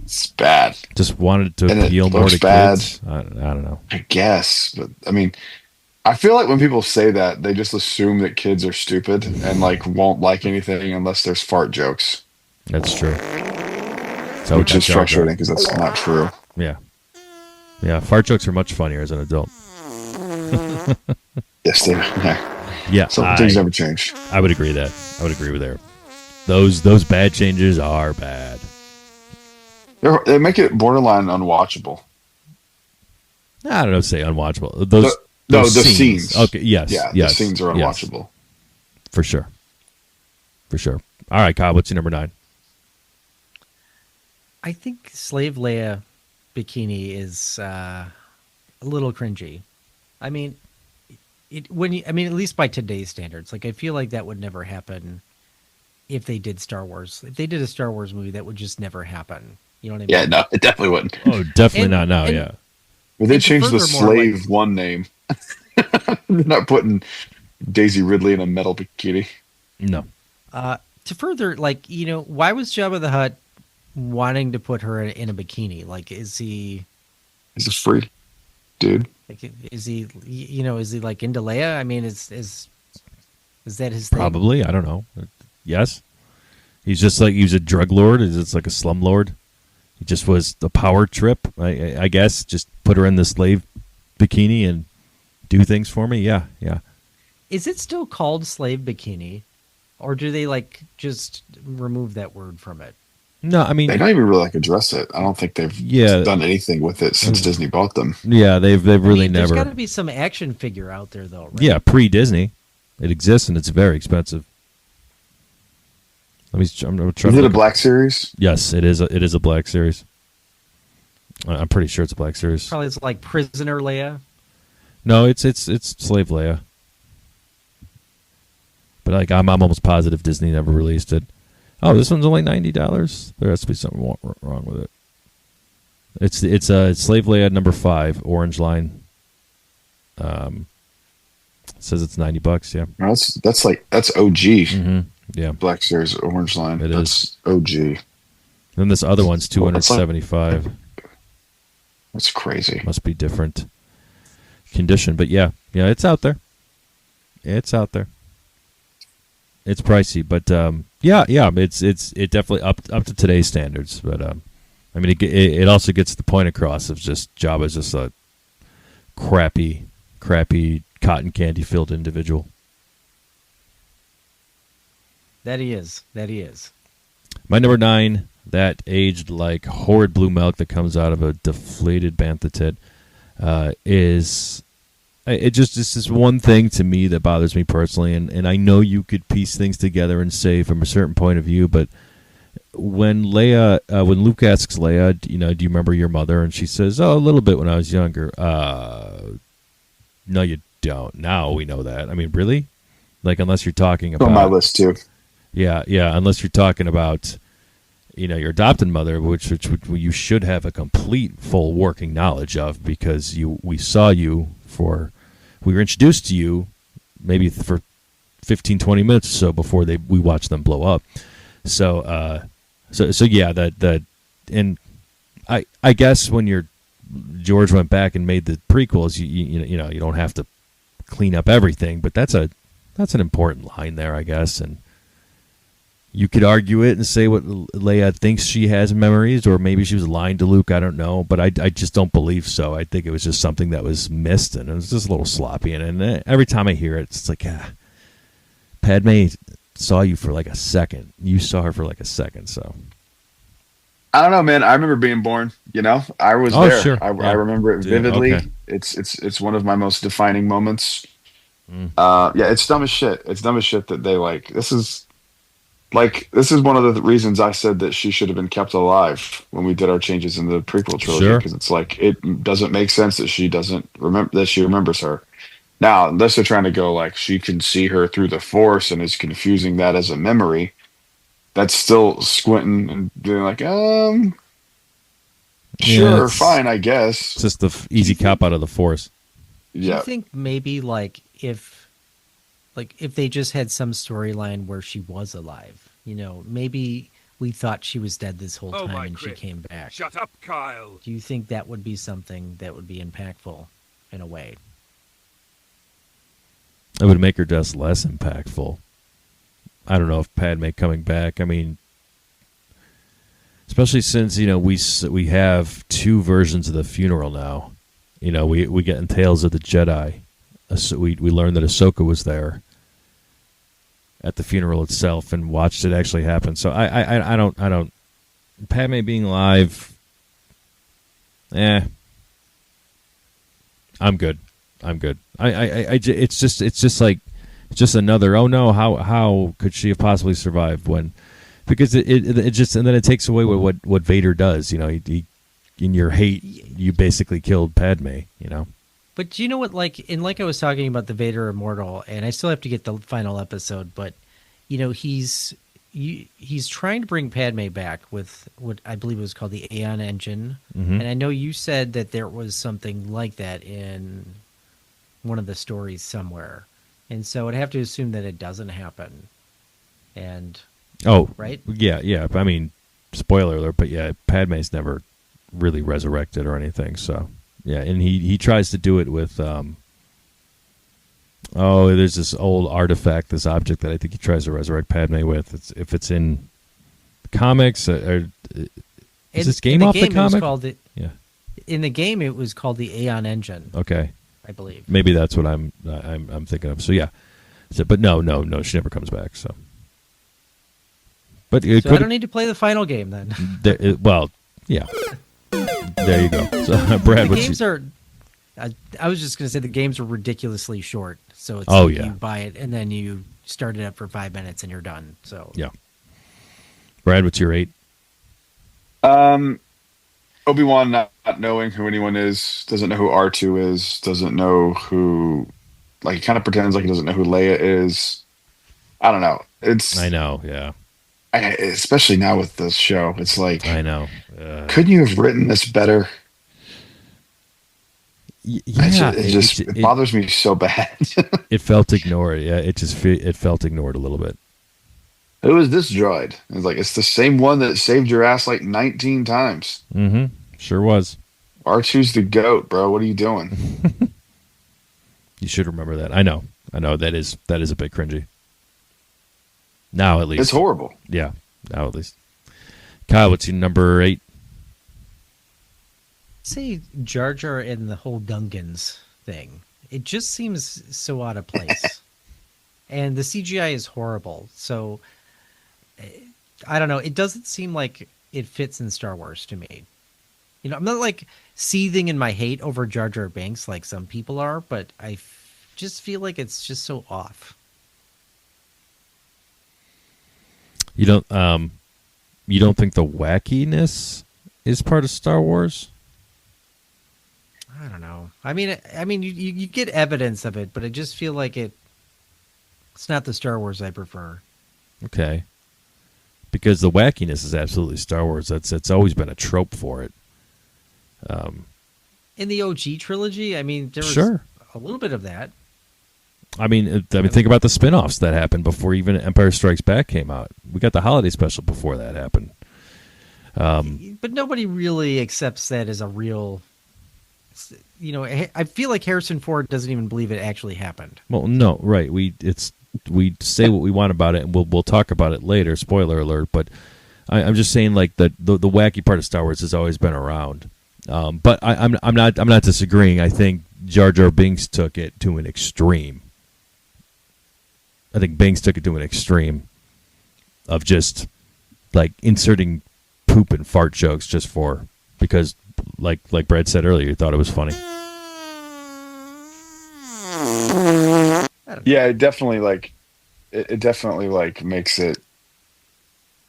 It's bad. Just wanted to appeal more to kids. I don't know. I guess, but I mean, I feel like when people say that, they just assume that kids are stupid and like won't like anything unless there's fart jokes. That's true. Which is frustrating because that's not true. Yeah. Yeah, fart jokes are much funnier as an adult. Yes, they are. Yeah. Some things never change. I would agree with there. Those bad changes are bad. They make it borderline unwatchable. I don't know, say unwatchable. The scenes. Okay, yes. Yeah, yes, the scenes are unwatchable. Yes. For sure. All right, Kyle, what's your number 9? I think Slave Leia bikini is a little cringy. I mean, at least by today's standards, like I feel like that would never happen if they did Star Wars. If they did a Star Wars movie, that would just never happen. You know what I mean? Yeah, no, it definitely wouldn't. Oh, definitely And- not now. and- Yeah. But they and changed the furthermore, like- Slave One name. They're not putting Daisy Ridley in a metal bikini. No. To further, like, why was Jabba the Hutt wanting to put her in a bikini? Like, is he He's a freak, dude. like, is he like into Leia? I mean, is that his thing? Probably. I don't know. Yes. He's just like, he's a drug lord. He's just like a slum lord. He just was a power trip, I guess. Just put her in the slave bikini and do things for me. Yeah, yeah. Is it still called slave bikini, or do they like just remove that word from it? No, I mean, They don't even really like address it. I don't think they've done anything with it since Disney bought them. yeah, they've really There's never. got to be some action figure out there, though, right? Yeah, pre-Disney, it exists and it's very expensive. I'm gonna try. Is to it a look- Black Series? Yes, it is. It is a Black Series. I'm pretty sure it's a Black Series. Probably it's like Prisoner Leia. No, it's Slave Leia. But like, I'm almost positive Disney never released it. Oh, this one's only $90. There has to be something wrong with it. It's Slave Leia number 5, orange line. It says it's $90. Yeah. No, that's OG. Mm-hmm. Yeah. Black Series Orange Line. It That's OG. Then this other one's $275. That's crazy. Must be different condition, but yeah, it's out there. It's out there. It's pricey, but it definitely up to today's standards. But I mean, it also gets the point across of just Jabba's just a crappy cotton candy filled individual. That he is. My number 9, that aged like horrid blue milk that comes out of a deflated bantha tit, is it's this one thing to me that bothers me personally, and I know you could piece things together and say from a certain point of view, but when Leia, when Luke asks Leia, do you remember your mother? And she says, oh, a little bit when I was younger. No, you don't. Now we know that. I mean, really? Like, unless you're talking about On my list too. Yeah. Unless you're talking about, your adopted mother, which you should have a complete, full working knowledge of, because we were introduced to you maybe for 15, 20 minutes or so before we watched them blow up. So yeah, and I guess when George went back and made the prequels, you don't have to clean up everything, but that's an important line there, I guess. And you could argue it and say what Leia thinks she has memories, or maybe she was lying to Luke. I don't know, but I just don't believe so. I think it was just something that was missed, and it was just a little sloppy. And every time I hear it, it's like, Padme saw you for like a second. You saw her for like a second, so. I don't know, man. I remember being born. I was Oh, there. sure. I Yeah. remember it Yeah, vividly. okay. It's one of my most defining moments. Mm. It's dumb as shit. It's dumb as shit that they this is one of the reasons I said that she should have been kept alive when we did our changes in the prequel trilogy, Sure. because it's like, it doesn't make sense that she doesn't remember, that she remembers her. Now, unless they're trying to go like she can see her through the Force and is confusing that as a memory, that's still squinting and doing like, Yeah, sure, it's fine, I guess. It's just the easy cop out of the Force. Do Yeah. you think maybe like if they just had some storyline where she was alive, maybe we thought she was dead this whole Oh, time my and she Crick. came back. Shut up, Kyle. Do you think that would be something that would be impactful in a way? It would make her death less impactful. I don't know if Padme coming back. I mean, especially since we have 2 versions of the funeral now. We get in Tales of the Jedi. We learned that Ahsoka was there at the funeral itself and watched it actually happen. So I don't. Padme being alive. I'm good. It's just another. Oh no! How could she have possibly survived when? Because it just, and then it takes away what Vader does. He in your hate, you basically killed Padme. But do you know what? Like I was talking about the Vader Immortal, and I still have to get the final episode. But he's he's trying to bring Padme back with what I believe was called the Aeon engine, Mhm. and I know you said that there was something like that in one of the stories somewhere, and so I'd have to assume that it doesn't happen. And Oh, right? Yeah. I mean, spoiler alert, but yeah, Padme's never really resurrected or anything. So yeah, and he tries to do it with there's this old artifact, this object that I think he tries to resurrect Padme with. If it's in the comics, is this game off the comic? Yeah. In the game, it was called the Aeon engine. Okay. I believe. Maybe that's what I'm thinking of. So yeah. But no, she never comes back. So. But I don't need to play the final game then. Well, yeah. There you go. So, Brad, the games are. I was just going to say the games are ridiculously short. So it's you buy it and then you start it up for 5 minutes and you're done. So yeah. Brad, what's your 8? Obi-Wan not knowing who anyone is, doesn't know who R2 is, doesn't know who, like, he kind of pretends like he doesn't know who Leia is. I don't know. I know, yeah. Especially now with this show, it's like, I know. Couldn't you have written this better? Yeah, it bothers me so bad. It felt ignored. Yeah, it felt ignored a little bit. Who is this droid? It's like, it's the same one that saved your ass like 19 times. Mm-hmm. Sure was. R2's the GOAT, bro. What are you doing? You should remember that. I know. That is a bit cringy. Now at least. It's horrible. Yeah. Now at least. Kyle, what's your number 8? Say Jar Jar and the whole Gungans thing. It just seems so out of place. And the CGI is horrible. So I don't know. It doesn't seem like it fits in Star Wars to me. You know, I'm not like seething in my hate over Jar Jar Binks like some people are, but I just feel like it's just so off. You don't think the wackiness is part of Star Wars? I don't know. I mean, you get evidence of it, but I just feel like it's not the Star Wars I prefer. Okay. Because the wackiness is absolutely Star Wars. It's always been a trope for it. In the OG trilogy, I mean, there was a little bit of that. I mean, think about the spin-offs that happened before even Empire Strikes Back came out. We got the holiday special before that happened. But nobody really accepts that as a real... You know, I feel like Harrison Ford doesn't even believe it actually happened. Well, no, right. We say what we want about it, and we'll talk about it later. Spoiler alert! But I'm just saying, like the wacky part of Star Wars has always been around. But I'm not disagreeing. I think Jar Jar Binks took it to an extreme. I think Binks took it to an extreme of just like inserting poop and fart jokes just because. Like Brad said earlier, you thought it was funny. Yeah, it definitely makes it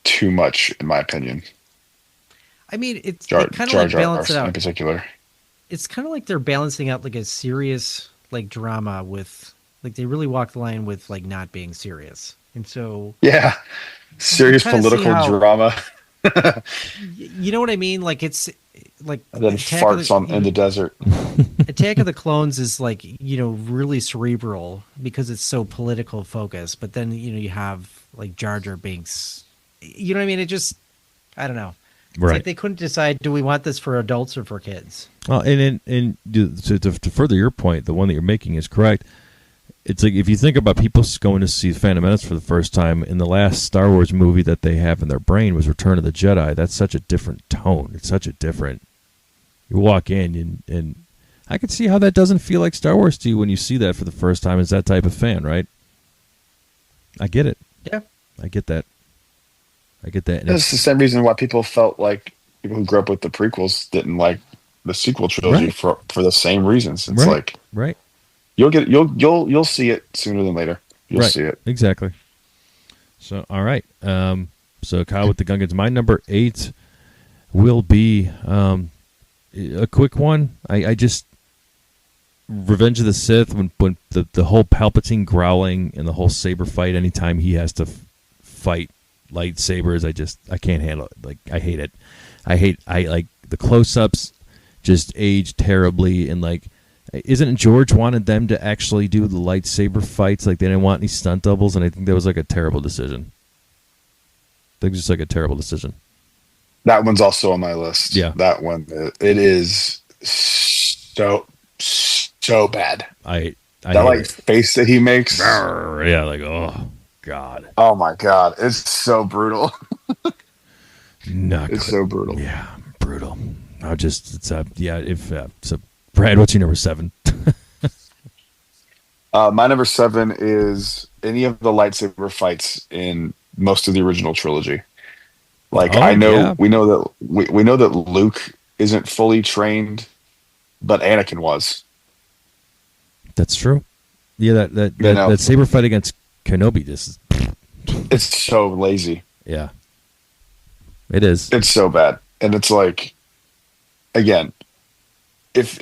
too much, in my opinion. I mean, it's Jar kind of like Jar balance it out. In particular. It's kind of like they're balancing out like a serious like drama with like they really walk the line with like not being serious, and so yeah, serious political drama. You know what I mean? Like it's like and then farts in the desert. Attack of the Clones is like, you know, really cerebral because it's so political focused. But then, you know, you have like Jar Jar Binks. You know what I mean? It just, I don't know. It's right. Like they couldn't decide, do we want this for adults or for kids? Well, and to further your point, the one that you're making is correct. It's like if you think about people going to see Phantom Menace for the first time, in the last Star Wars movie that they have in their brain was Return of the Jedi. That's such a different tone. It's such a different. You walk in and I can see how that doesn't feel like Star Wars to you when you see that for the first time as that type of fan, right? I get it. Yeah, I get that. That's the same reason why people felt like people who grew up with the prequels didn't like the sequel trilogy for the same reasons. It's like right. You'll see it sooner than later. You'll see it. Exactly. So all right. So Kyle with the Gungans. My number 8 will be a quick one. I just Revenge of the Sith when the whole Palpatine growling and the whole saber fight anytime he has to fight lightsabers. I can't handle it. Like, I hate it. I like the close-ups just age terribly, and like, isn't George wanted them to actually do the lightsaber fights? Like, they didn't want any stunt doubles, and I think that was like a terrible decision. I think it was just like a terrible decision. That one's also on my list. Yeah. That one, it is so bad. I that like face that he makes. Yeah, like, oh God. Oh my God, it's so brutal. Not it's good. so brutal. Yeah, brutal. So Brad, what's your number 7? My number 7 is any of the lightsaber fights in most of the original trilogy. Like, we know that Luke isn't fully trained, but Anakin was. That's true. Yeah, that saber fight against Kenobi it's so lazy. Yeah. It is. It's so bad. And it's like, again, if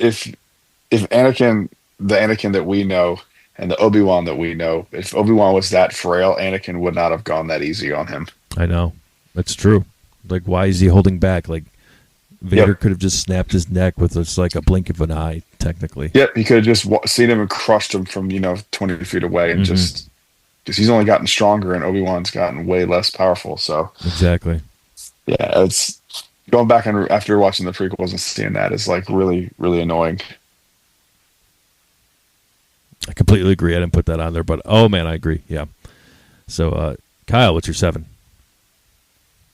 Anakin, the Anakin that we know, and the Obi-Wan that we know, if Obi-Wan was that frail, Anakin would not have gone that easy on him. I know. That's true. Like, why is he holding back? Like, Vader could have just snapped his neck with just like a blink of an eye, technically. Yep, he could have just seen him and crushed him from 20 feet away, and just because he's only gotten stronger and Obi-Wan's gotten way less powerful. So exactly. Yeah, it's going back and after watching the prequels and seeing that is like really, really annoying. I completely agree. I didn't put that on there, but oh man, I agree. Yeah. So, Kyle, what's your 7?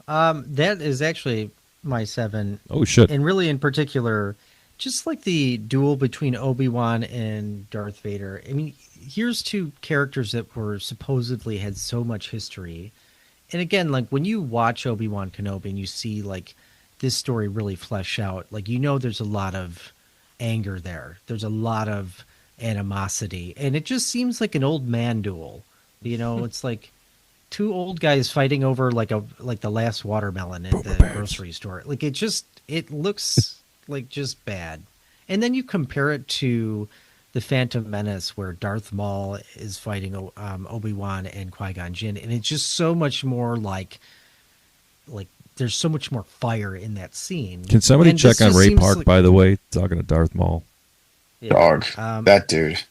That is actually my 7. Oh shit! And really, in particular, just like the duel between Obi-Wan and Darth Vader. I mean, here's two characters that were supposedly had so much history, and again, like when you watch Obi-Wan Kenobi and you see like this story really flesh out, like there's a lot of anger there. There's a lot of animosity, and it just seems like an old man duel. It's like two old guys fighting over like the last watermelon at the grocery store. Like it looks like just bad. And then you compare it to the Phantom Menace, where Darth Maul is fighting Obi-Wan and Qui-Gon Jinn, and it's just so much more like there's so much more fire in that scene. Can somebody check on Ray Park, by the way, talking to Darth Maul? Yeah. Dog, that dude.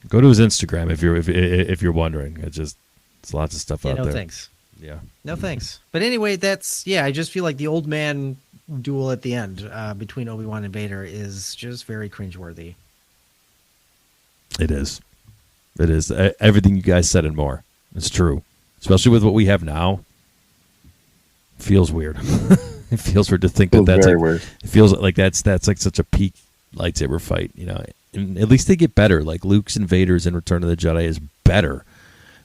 Go to his Instagram if you're wondering. It's lots of stuff out there. No thanks. Yeah. No thanks. But anyway, I just feel like the old man duel at the end between Obi-Wan and Vader is just very cringeworthy. It is. It is. Everything you guys said and more. It's true. Especially with what we have now. It feels weird. It feels weird to think that's very like, weird. It feels like that's like such a peak lightsaber fight, And at least they get better. Like Luke's and Vader's in Return of the Jedi is better,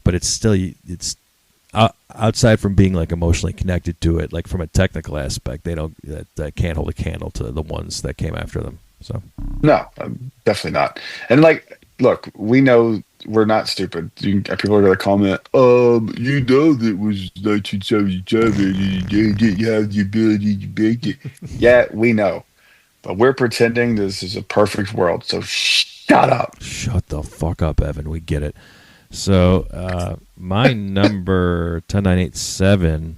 but it's outside from being like emotionally connected to it. Like from a technical aspect, they don't that can't hold a candle to the ones that came after them. So no, definitely not. And like, look, we know we're not stupid. People are going to comment, that was 1977. You didn't have the ability to make it. Yeah, we know. But we're pretending this is a perfect world, so shut up. Shut the fuck up, Evan. We get it. So, my number 10987,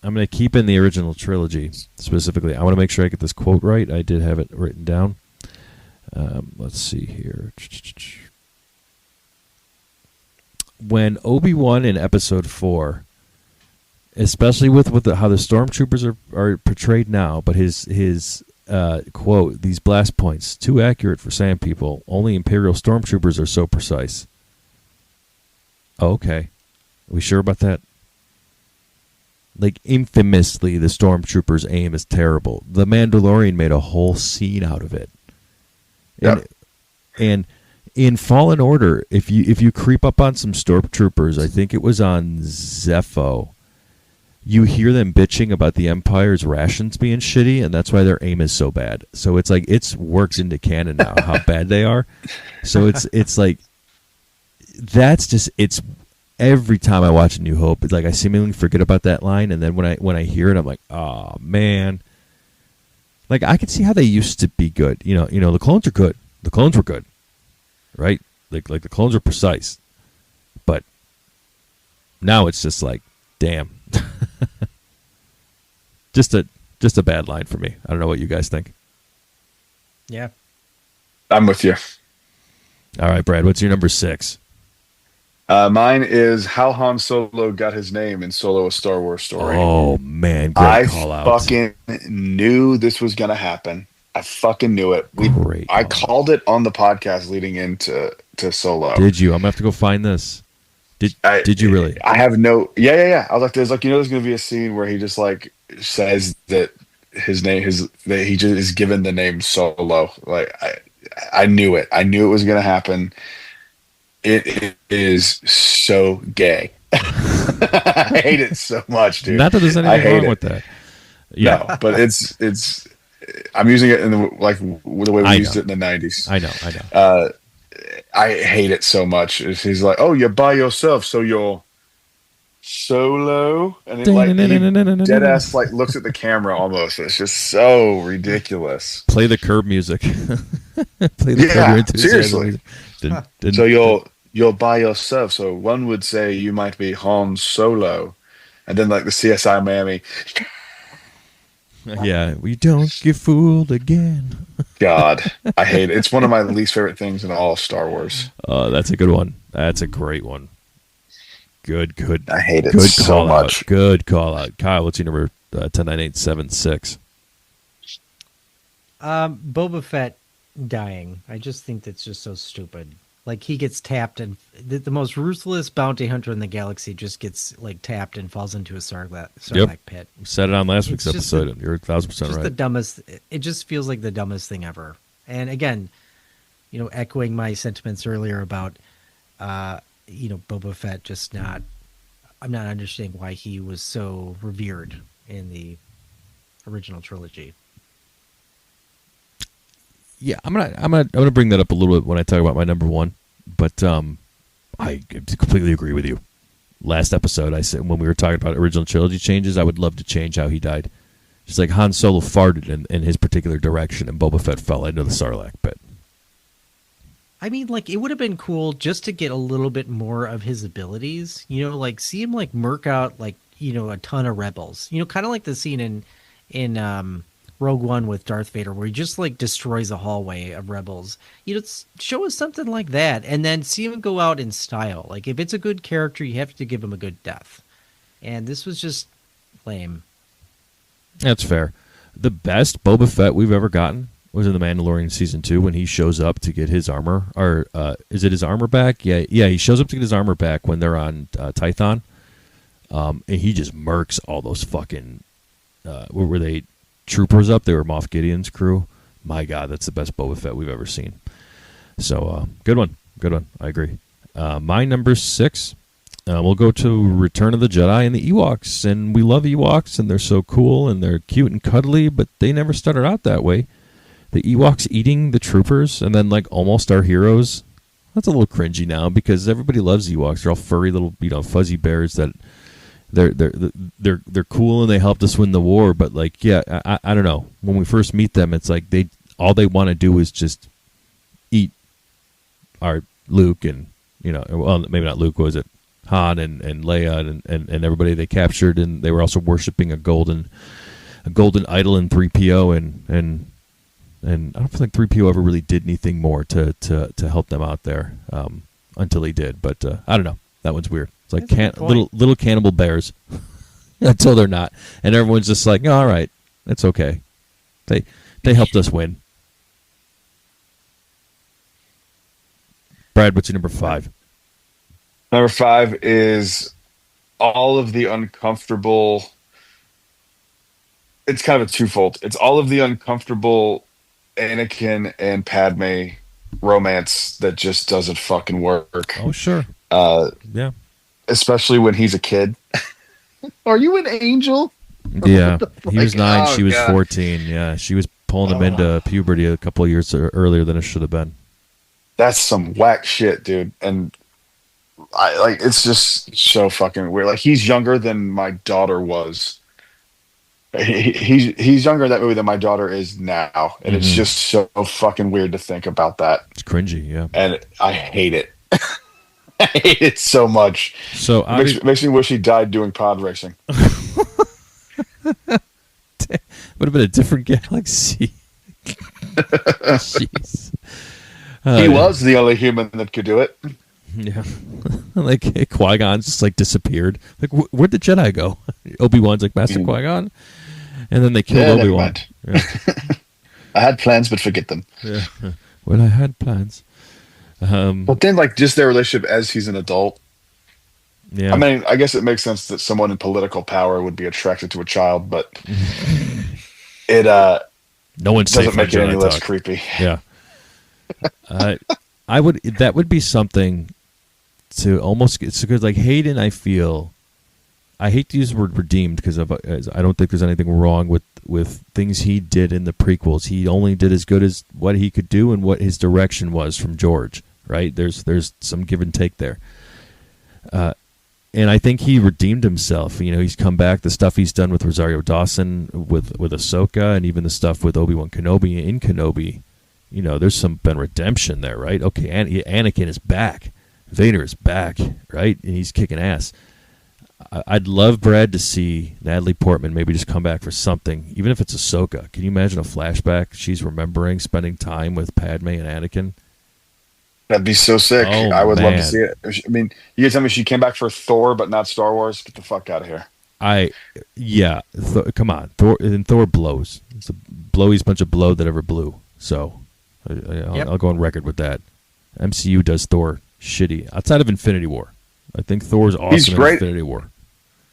I'm going to keep in the original trilogy, specifically. I want to make sure I get this quote right. I did have it written down. Let's see here. When Obi-Wan in Episode 4, especially with how the Stormtroopers are portrayed now, but his quote, "These blast points, too accurate for sand people. Only Imperial Stormtroopers are so precise." Oh, okay. Are we sure about that? Like, infamously, the Stormtroopers' aim is terrible. The Mandalorian made a whole scene out of it. Yep. And in Fallen Order, if you creep up on some Stormtroopers, I think it was on Zepho, you hear them bitching about the Empire's rations being shitty, and that's why their aim is so bad. So it's like it's works into canon now how bad they are. So it's like that's just it's every time I watch A New Hope, it's like I seemingly forget about that line, and then when I hear it, I'm like, oh man. Like I can see how they used to be good. The clones are good. The clones were good, right? Like the clones are precise, but now it's just like Damn. Just a bad line for me. I don't know what you guys think. Yeah. I'm with you. All right, Brad, what's your number 6? Mine is how Han Solo got his name in Solo: A Star Wars Story. Oh, man. Great call out. I fucking knew this was going to happen. I fucking knew it. I called it on the podcast leading into Solo. Did you? I'm going to have to go find this. Did you really? I have no. Yeah. I was like, there's going to be a scene where he just like says that his name that he just is given the name Solo. Like I knew it. I knew it was going to happen. It is so gay. I hate it so much, dude. Not that there's anything wrong with that. Yeah, no, but it's. I'm using it in the way we used it in the 90s. I know. I hate it so much. He's like, "Oh, you're by yourself, so you're solo," and it like he dead ass like looks at the camera almost. It's just so ridiculous. Play the Curb music. Play the Curb seriously. So you're by yourself. So one would say you might be Han Solo, and then like the CSI Miami. Yeah, we don't get fooled again. God, I hate it. It's one of my least favorite things in all of Star Wars. That's a good one. That's a great one. Good. I hate it so much. Good call out. Kyle, what's your number 109876? Boba Fett dying. I just think that's just so stupid. Like he gets tapped, and the most ruthless bounty hunter in the galaxy just gets like tapped and falls into a Sarlacc pit. Said it on last week's episode. You're 1,000% right. The dumbest. It just feels like the dumbest thing ever. And again, echoing my sentiments earlier about, Boba Fett just not. I'm not understanding why he was so revered in the original trilogy. Yeah, I'm gonna bring that up a little bit when I talk about my number 1, but I completely agree with you. Last episode, I said when we were talking about original trilogy changes, I would love to change how he died. Just like Han Solo farted in his particular direction, and Boba Fett fell into the Sarlacc pit. I mean, like it would have been cool just to get a little bit more of his abilities. Like see him like murk out like a ton of rebels. Kind of like the scene in Rogue One with Darth Vader, where he just like destroys a hallway of rebels. Show us something like that, and then see him go out in style. Like if it's a good character, you have to give him a good death. And this was just lame. That's fair. The best Boba Fett we've ever gotten was in the Mandalorian season 2 when he shows up to get his armor, or is it his armor back? Yeah, he shows up to get his armor back when they're on Tython, and he just murks all those fucking. What were they? Troopers up. They were Moff Gideon's crew. My God, that's the best Boba Fett we've ever seen. So good one. I agree. My number 6, we'll go to Return of the Jedi and the Ewoks. And we love Ewoks, and they're so cool, and they're cute and cuddly, but they never started out that way. The Ewoks eating the troopers, and then like almost our heroes. That's a little cringy now because everybody loves Ewoks. They're all furry little, fuzzy bears that. They're cool and they helped us win the war, but like I don't know. When we first meet them, it's like all they want to do is just eat our Luke and well, maybe not Luke, was it Han and Leia and everybody they captured, and they were also worshiping a golden idol in 3PO and I don't think 3PO ever really did anything more to help them out there until he did, but I don't know. That one's weird. It's like little cannibal bears until they're not, and everyone's just like, all right, it's okay. They helped us win. Brad, what's your number 5? Number 5 is all of the uncomfortable. It's kind of a twofold. It's all of the uncomfortable Anakin and Padme romance that just doesn't fucking work. Oh, sure. Yeah. Especially when he's a kid. Are you an angel? Yeah. He was 9, she was 14. Yeah. She was pulling him into puberty a couple of years earlier than it should have been. That's some whack shit, dude. And it's just so fucking weird. Like he's younger than my daughter was. He's younger in that movie than my daughter is now. And it's just so fucking weird to think about that. It's cringy, yeah. And I hate it. I hate it so much. So It makes me wish he died doing pod racing. would have been a different galaxy. Jeez. He was the only human that could do it. Yeah. Like Qui-Gon's just like disappeared. Like where'd the Jedi go? Obi-Wan's like Master Qui-Gon, and then they killed Obi-Wan. Yeah. I had plans, but forget them. Yeah. Well, I had plans. But then, like, just their relationship as he's an adult. Yeah. I mean, I guess it makes sense that someone in political power would be attracted to a child, but it no one's safe doesn't make it Jedi any less talk. creepy. Yeah. I would. That would be something to almost. It's because like Hayden, I feel. I hate to use the word redeemed because I don't think there's anything wrong with things he did in the prequels. He only did as good as what he could do and what his direction was from George. Right? There's some give and take there. And I think he redeemed himself. You know, he's come back. The stuff he's done with Rosario Dawson, with Ahsoka, and even the stuff with Obi-Wan Kenobi in Kenobi. You know, there's been redemption there, right? Okay, Anakin is back. Vader is back, right? And he's kicking ass. I'd love Brad to see Natalie Portman maybe just come back for something, even if it's Ahsoka. Can you imagine a flashback? She's remembering spending time with Padme and Anakin. That'd be so sick. Oh, I would love man. to see it. I mean, you can tell me she came back for Thor, but not Star Wars. Get the fuck out of here. Come on. Thor blows. It's the blowiest bunch of blow that ever blew. So I'll go on record with that. MCU does Thor shitty outside of Infinity War. I think Thor's awesome He's great. in Infinity War.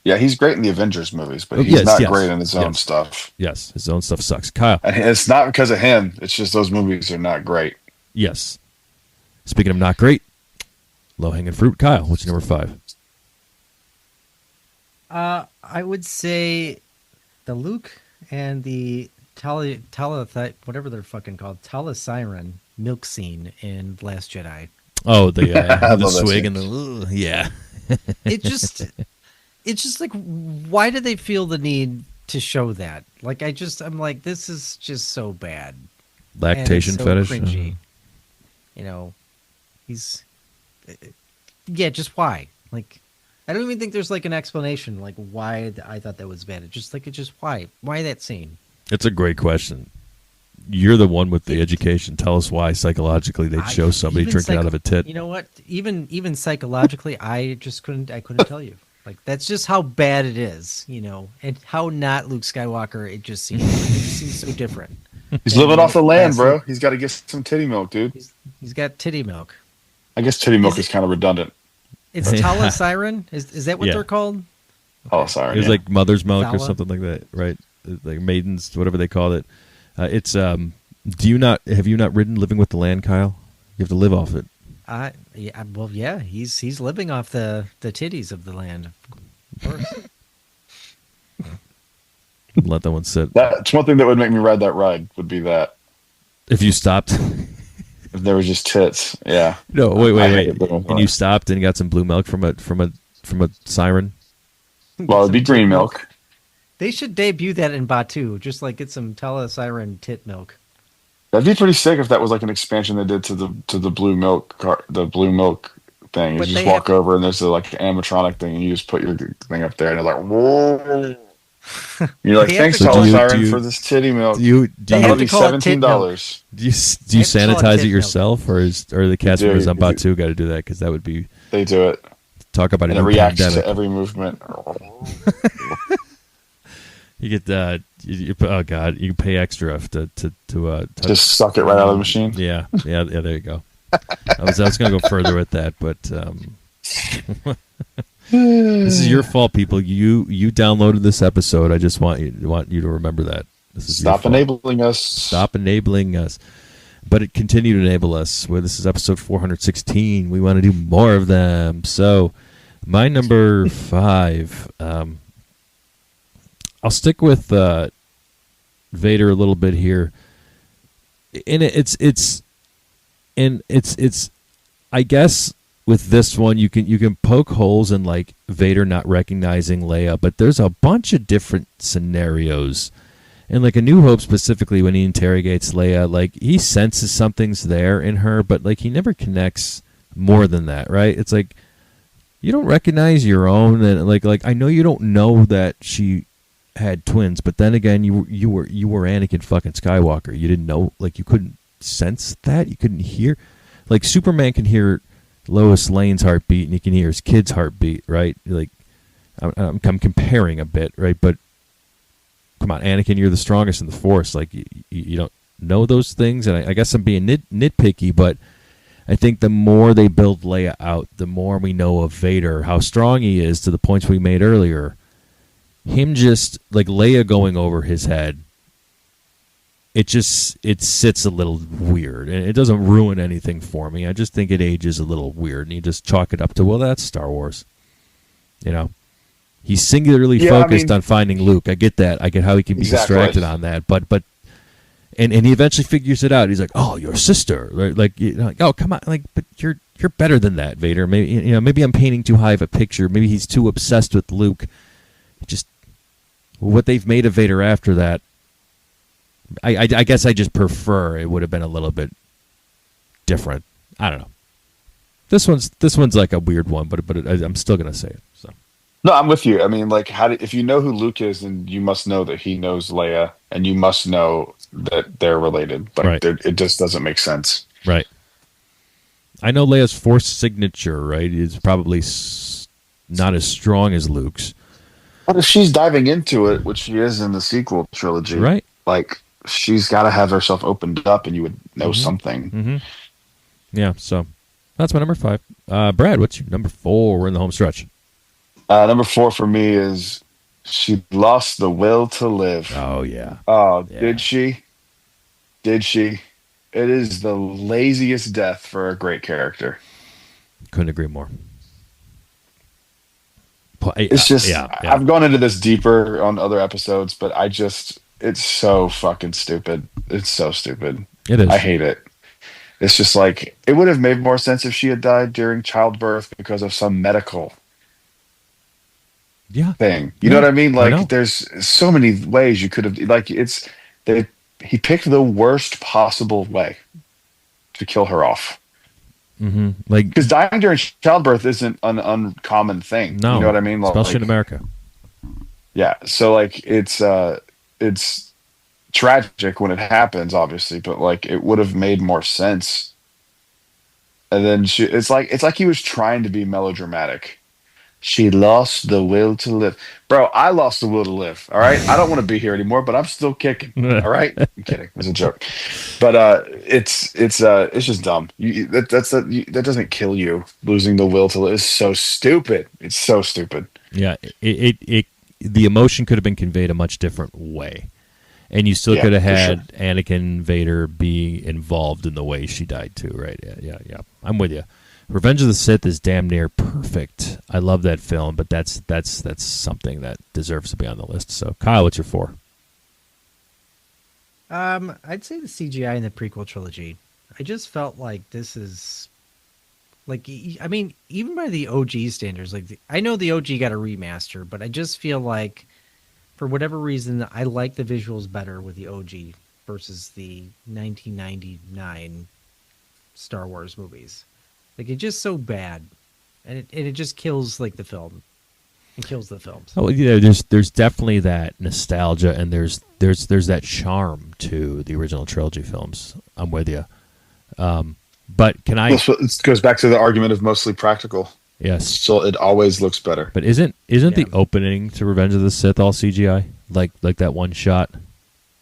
Yeah, he's great in the Avengers movies, but he's not great in his own stuff. Yes, his own stuff sucks. Kyle. And it's not because of him. It's just those movies are not great. Yes. Speaking of not great, low-hanging fruit. Kyle, what's your number 5? I would say the Luke and the whatever they're fucking called, Talasiren milk scene in Last Jedi. Oh, the love swig that and the yeah. It's just like, why do they feel the need to show that? Like, I'm like, this is just so bad. Lactation and it's so fetish. cringy. You know, just why? Like, I don't even think there's like an explanation like why I thought that was bad. It's just why that scene. It's a great question. You're the one with the education. Tell us why psychologically they'd show somebody drinking out of a tit. You know what? Even psychologically, I couldn't tell you. Like, that's just how bad it is, you know, and how not Luke Skywalker it just seems. It just seems so different. He's living off the land, bro. He's got to get some titty milk, dude. He's got titty milk. I guess titty milk is kind of redundant. It's Talasiren? Is that what they're called? Oh, sorry. It was like mother's milk or Thala? something like that, right? Like maidens, whatever they called it. It's have you not ridden Living with the Land, Kyle? You have to live off it. Yeah, he's living off the titties of the land, of course. Let that one sit. That's one thing that would make me ride that ride, would be that. If you stopped. If there was just tits, yeah. No, wait. hate Living with the And you Land. stopped and got some blue milk from a siren. Well, it'd be green milk. They should debut that in Batu, just like get some Talasiren tit milk. That'd be pretty sick if that was like an expansion they did to the blue milk thing. You But just they walk have- over and there's a like animatronic thing, and you just put your thing up there, and they're like, whoa. You're like, They have thanks, to call it- Siren, Do you- for this titty milk. Do you That'll be call it tit milk. $17. Do you They have to call it sanitize tit it milk. yourself, or the cast do. members on Batu got to do that? Because that would be They do it, talk about and a it new reacts pandemic. to every movement. You get oh god, you can pay extra to touch. Just suck it right out of the machine. Yeah. There you go. I was going to go further with that, but this is your fault, people. You downloaded this episode. I just want you to remember that. This is your Stop fault. enabling us. Stop enabling us. But it continued to enable us. Well, this is episode 416. We want to do more of them. So, my number 5. I'll stick with Vader a little bit here. And it's I guess with this one you can poke holes in like Vader not recognizing Leia, but there's a bunch of different scenarios. And like A New Hope specifically, when he interrogates Leia, like he senses something's there in her, but like he never connects more than that, right? It's like you don't recognize your own, and like I know you don't know that she had twins, but then again, you were Anakin fucking Skywalker. You didn't know, like you couldn't sense that, you couldn't hear, like Superman can hear Lois Lane's heartbeat and he can hear his kid's heartbeat, right? Like I'm comparing a bit, right? But come on, Anakin, you're the strongest in the Force. Like you don't know those things, and I guess I'm being nitpicky, but I think the more they build Leia out, the more we know of Vader, how strong he is, to the points we made earlier. Him just, like Leia going over his head, it sits a little weird, and it doesn't ruin anything for me. I just think it ages a little weird, and you just chalk it up to, well, that's Star Wars. You know, he's singularly focused on finding Luke. I get that. I get how he can be distracted on that, but and he eventually figures it out. He's like, "Oh, your sister," right? Like, "Oh, come on!" Like, but you're better than that, Vader. Maybe maybe I'm painting too high of a picture. Maybe he's too obsessed with Luke. Just what they've made of Vader after that. I guess I just prefer it would have been a little bit different. I don't know. This one's like a weird one, but I'm still gonna say it. So. No, I'm with you. I mean, like, if you know who Luke is, then you must know that he knows Leia, and you must know that they're related. Like, right. It just doesn't make sense. Right. I know Leia's Force signature, right, is probably not as strong as Luke's. But if she's diving into it, which she is in the sequel trilogy, right? Like, she's got to have herself opened up, and you would know something. Mm-hmm. Yeah, so that's my number 5. Brad, what's your number 4? We're in the home stretch. Number 4 for me is she lost the will to live. Oh, yeah. Oh, yeah. Did she? Did she? It is the laziest death for a great character. Couldn't agree more. It's just, I've gone into this deeper on other episodes, but it's so fucking stupid. It's so stupid. It is. I hate it. It's just like, it would have made more sense if she had died during childbirth because of some medical thing. You know what I mean? Like, there's so many ways you could have, like, he picked the worst possible way to kill her off. Mm-hmm. Like, because dying during childbirth isn't an uncommon thing. No, you know what I mean? Especially in America. Yeah. So like, it's tragic when it happens, obviously, but like, it would have made more sense. And then it's like he was trying to be melodramatic. She lost the will to live. Bro, I lost the will to live. All right. I don't want to be here anymore, but I'm still kicking. All right. I'm kidding. It was a joke. But it's just dumb. That doesn't kill you. Losing the will to live is so stupid. It's so stupid. Yeah. The emotion could have been conveyed a much different way. And you still could have had Anakin Vader be involved in the way she died too, right? Yeah. I'm with you. Revenge of the Sith is damn near perfect. I love that film, but that's something that deserves to be on the list. So, Kyle, what's your 4? I'd say the CGI in the prequel trilogy. I just felt like this is, like, I mean, even by the OG standards, like, I know the OG got a remaster, but I just feel like, for whatever reason, I like the visuals better with the OG versus the 1999 Star Wars movies. Like, it's just so bad, and it just kills, like, the film. It kills the films. Oh yeah, there's definitely that nostalgia, and there's that charm to the original trilogy films. I'm with you. But can I? It goes back to the argument of mostly practical. Yes. So it always looks better. But isn't the opening to Revenge of the Sith all CGI? Like that one shot.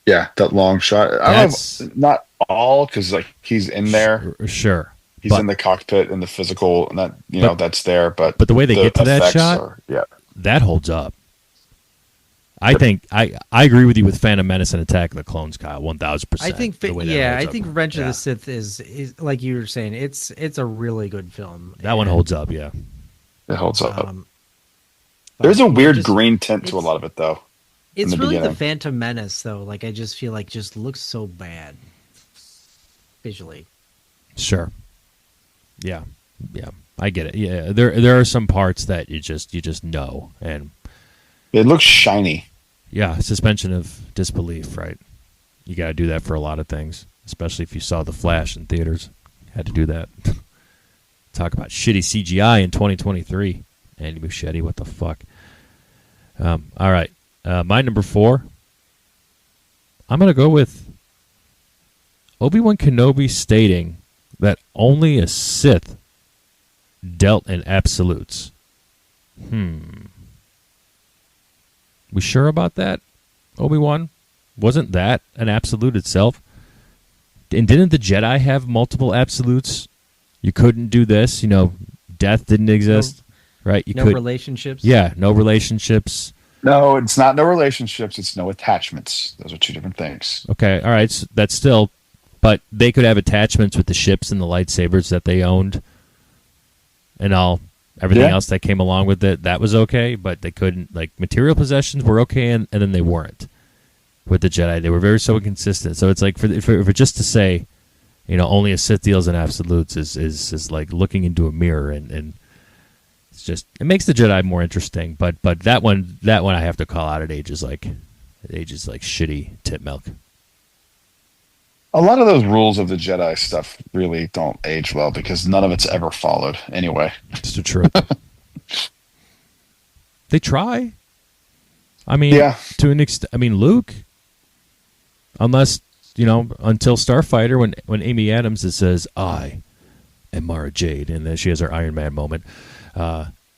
Yeah, that long shot. I don't know, not all, because like he's in there. Sure. He's in the cockpit and the physical, and that that's there. But the way they get to that shot, that holds up. I think I agree with you with Phantom Menace and Attack of the Clones, Kyle, 1000%. I think I think Revenge of the Sith is like you were saying. It's a really good film. That one holds up, yeah. It holds up. There's a weird green tint to a lot of it, though. It's really the Phantom Menace, though. Like, I just feel like just looks so bad visually. Sure. Yeah, I get it. Yeah, there are some parts that you just know, and it looks shiny. Yeah, suspension of disbelief, right? You got to do that for a lot of things, especially if you saw The Flash in theaters. Had to do that. Talk about shitty CGI in 2023. Andy Muschietti, what the fuck? All right. My number 4. I'm going to go with Obi-Wan Kenobi stating that only a Sith dealt in absolutes. We sure about that, Obi-Wan? Wasn't that an absolute itself? And didn't the Jedi have multiple absolutes? You couldn't do this. Death didn't exist, right? No relationships? Yeah, no relationships. No, it's not no relationships. It's no attachments. Those are two different things. Okay, all right. So that's still... But they could have attachments with the ships and the lightsabers that they owned and everything else that came along with it. That was okay, but they couldn't... Like, material possessions were okay, and then they weren't. With the Jedi, they were very so inconsistent. So it's like for just to say, only a Sith deals in absolutes is like looking into a mirror, and it's just, it makes the Jedi more interesting. But that one I have to call out. It ages like shitty tit milk. A lot of those rules of the Jedi stuff really don't age well because none of it's ever followed anyway. It's the truth. They try. I mean, to an extent. I mean, Luke. Unless, until Starfighter, when Amy Adams says, "I am Mara Jade," and then she has her Iron Man moment,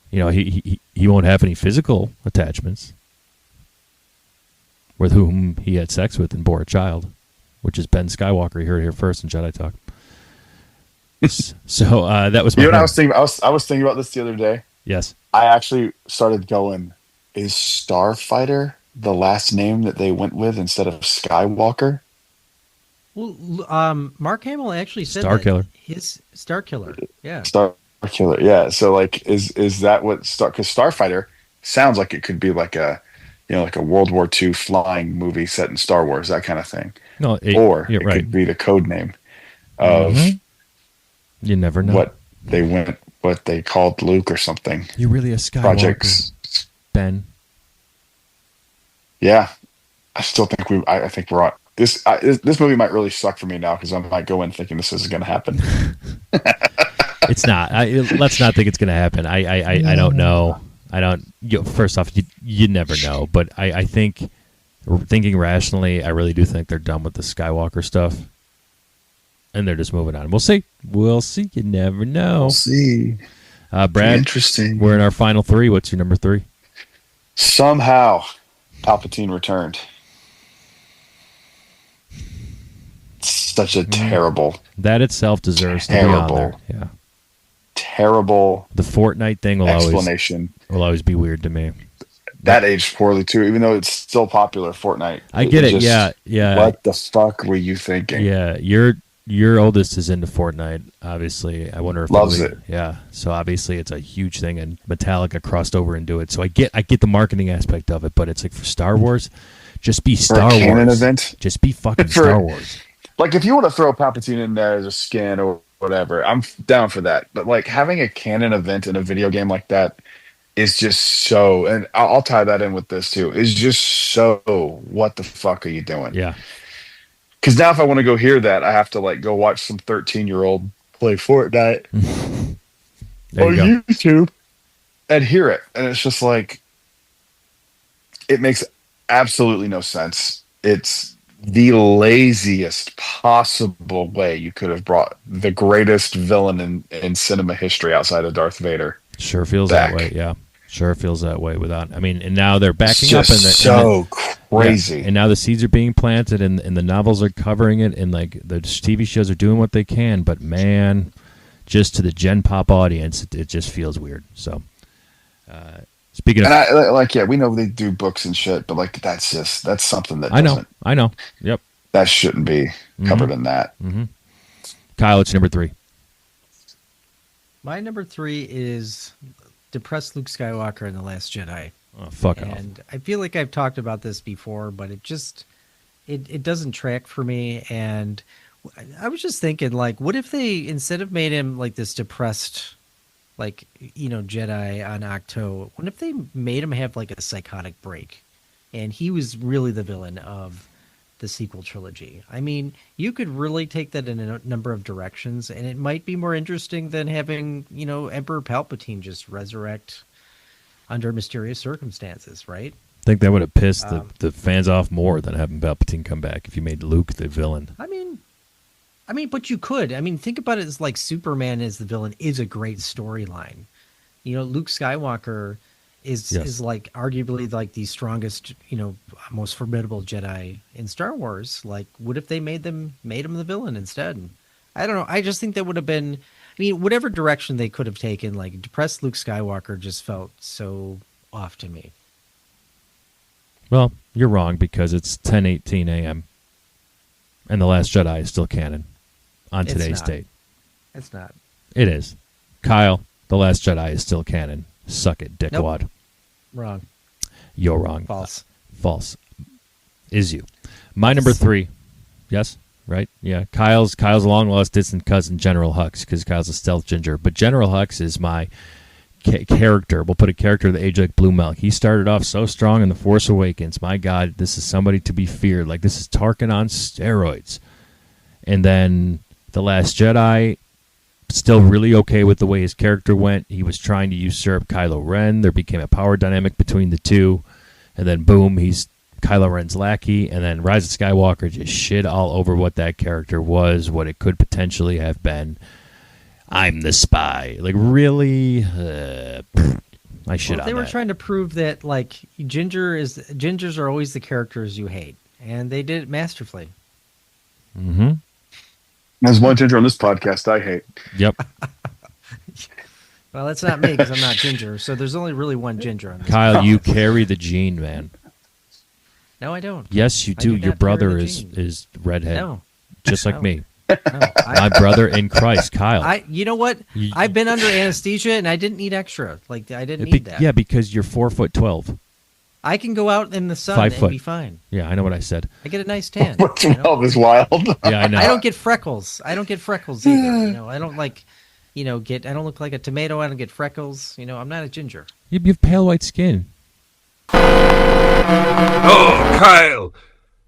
he won't have any physical attachments with whom he had sex with and bore a child, which is Ben Skywalker. You heard it here first in Jedi Talk. So that was my... I was thinking about this the other day. Yes. I actually started going, is Starfighter the last name that they went with instead of Skywalker? Well, Mark Hamill actually said Starkiller. His Starkiller, yeah. Starkiller, yeah. So, like, is that what because Starfighter sounds like it could be like a like a World War II flying movie set in Star Wars, that kind of thing. No, it could be the code name of you never know what they called Luke or something. You're really a Skywalker, Projects Ben. Yeah, I still think I think we're on this. This movie might really suck for me now because I might go in thinking this isn't going to happen. It's not. Let's not think it's going to happen. I don't know. I don't. First off, you never know. But I think, thinking rationally, I really do think they're done with the Skywalker stuff, and they're just moving on. We'll see. We'll see. You never know. We'll see. Brad, interesting. We're in our final 3. What's your number 3? Somehow, Palpatine returned. Such a terrible. That itself deserves to be on there. Yeah. Terrible. The Fortnite thing will always be weird to me. That aged poorly too, even though it's still popular. Fortnite. I get it. Yeah. What the fuck were you thinking? Yeah, your oldest is into Fortnite. Obviously, I wonder if loves it. Yeah, so obviously it's a huge thing, and Metallica crossed over into it. So I get the marketing aspect of it, but it's like for Star Wars, just be Star Wars. Canon event, just be fucking Star Wars. Like if you want to throw Palpatine in there as a skin or whatever, I'm down for that. But like having a canon event in a video game like that is just so, and I'll tie that in with this too, is just so, what the fuck are you doing? Yeah. Because now if I want to go hear that, I have to like go watch some 13-year-old play Fortnite on YouTube and hear it. And it's just like, it makes absolutely no sense. It's the laziest possible way you could have brought the greatest villain in cinema history outside of Darth Vader. Sure feels back. That way, yeah. Sure feels that way without. I mean, and now they're backing it's just up, crazy. Yeah, and now the seeds are being planted, and the novels are covering it, and like the TV shows are doing what they can. But man, just to the Gen Pop audience, it just feels weird. So, speaking of, we know they do books and shit, but like that's something that I know. Yep, that shouldn't be covered in that. Mm-hmm. Kyle, it's number 3. My number 3 is depressed Luke Skywalker in The Last Jedi. Oh, fuck off. And I feel like I've talked about this before, but it doesn't track for me. And I was just thinking, like, what if they, instead of made him like this depressed, like, Jedi on Ahch-To, what if they made him have like a psychotic break? And he was really the villain of the sequel trilogy. I mean, you could really take that in a number of directions, and it might be more interesting than having, Emperor Palpatine just resurrect under mysterious circumstances, right? I think that would have pissed the fans off more than having Palpatine come back if you made Luke the villain. I mean, but you could. I mean, think about it as like Superman as the villain is a great storyline. Luke Skywalker is like arguably like the strongest, most formidable Jedi in Star Wars. Like, what if they made him the villain instead? I don't know. I just think that would have been, whatever direction they could have taken, like depressed Luke Skywalker just felt so off to me. Well, you're wrong because it's 10:18 a.m. and The Last Jedi is still canon on today's date. It's not. It is. Kyle, The Last Jedi is still canon. Suck it, dickwad. Nope. Wrong. You're wrong. False. False. Is you. My number 3. Yes? Right? Yeah. Kyle's long lost distant cousin, General Hux, because Kyle's a stealth ginger. But General Hux is my character. We'll put a character that age like blue milk. He started off so strong in The Force Awakens. My God, this is somebody to be feared. Like, this is Tarkin on steroids. And then The Last Jedi, still really okay with the way his character went. He was trying to usurp Kylo Ren. There became a power dynamic between the two. And then, boom, he's Kylo Ren's lackey. And then Rise of Skywalker just shit all over what that character was, what it could potentially have been. I'm the spy. Like, really? I shit on They were that. trying to prove that, like, gingers are always the characters you hate. And they did it masterfully. Mm-hmm. There's one ginger on this podcast I hate. Yep. Well, that's not me because I'm not ginger. So there's only really one ginger on this. Kyle, you carry the gene, man. No, I don't. Yes, you I do. do Your not carry brother the is gene. redhead. No. Just like No. me. No, My brother in Christ, Kyle. you know what? I've been under anesthesia and I didn't need extra. Like, I didn't need that. Yeah, because you're 4'12". I can go out in the sun 5 and foot. be fine. Yeah, I know what I said. I get a nice tan. What's you know? 12 is wild. Yeah, I know. I don't get freckles. I don't get freckles either. I don't like, I don't look like a tomato. I don't get freckles. I'm not a ginger. You have pale white skin. Oh, Kyle!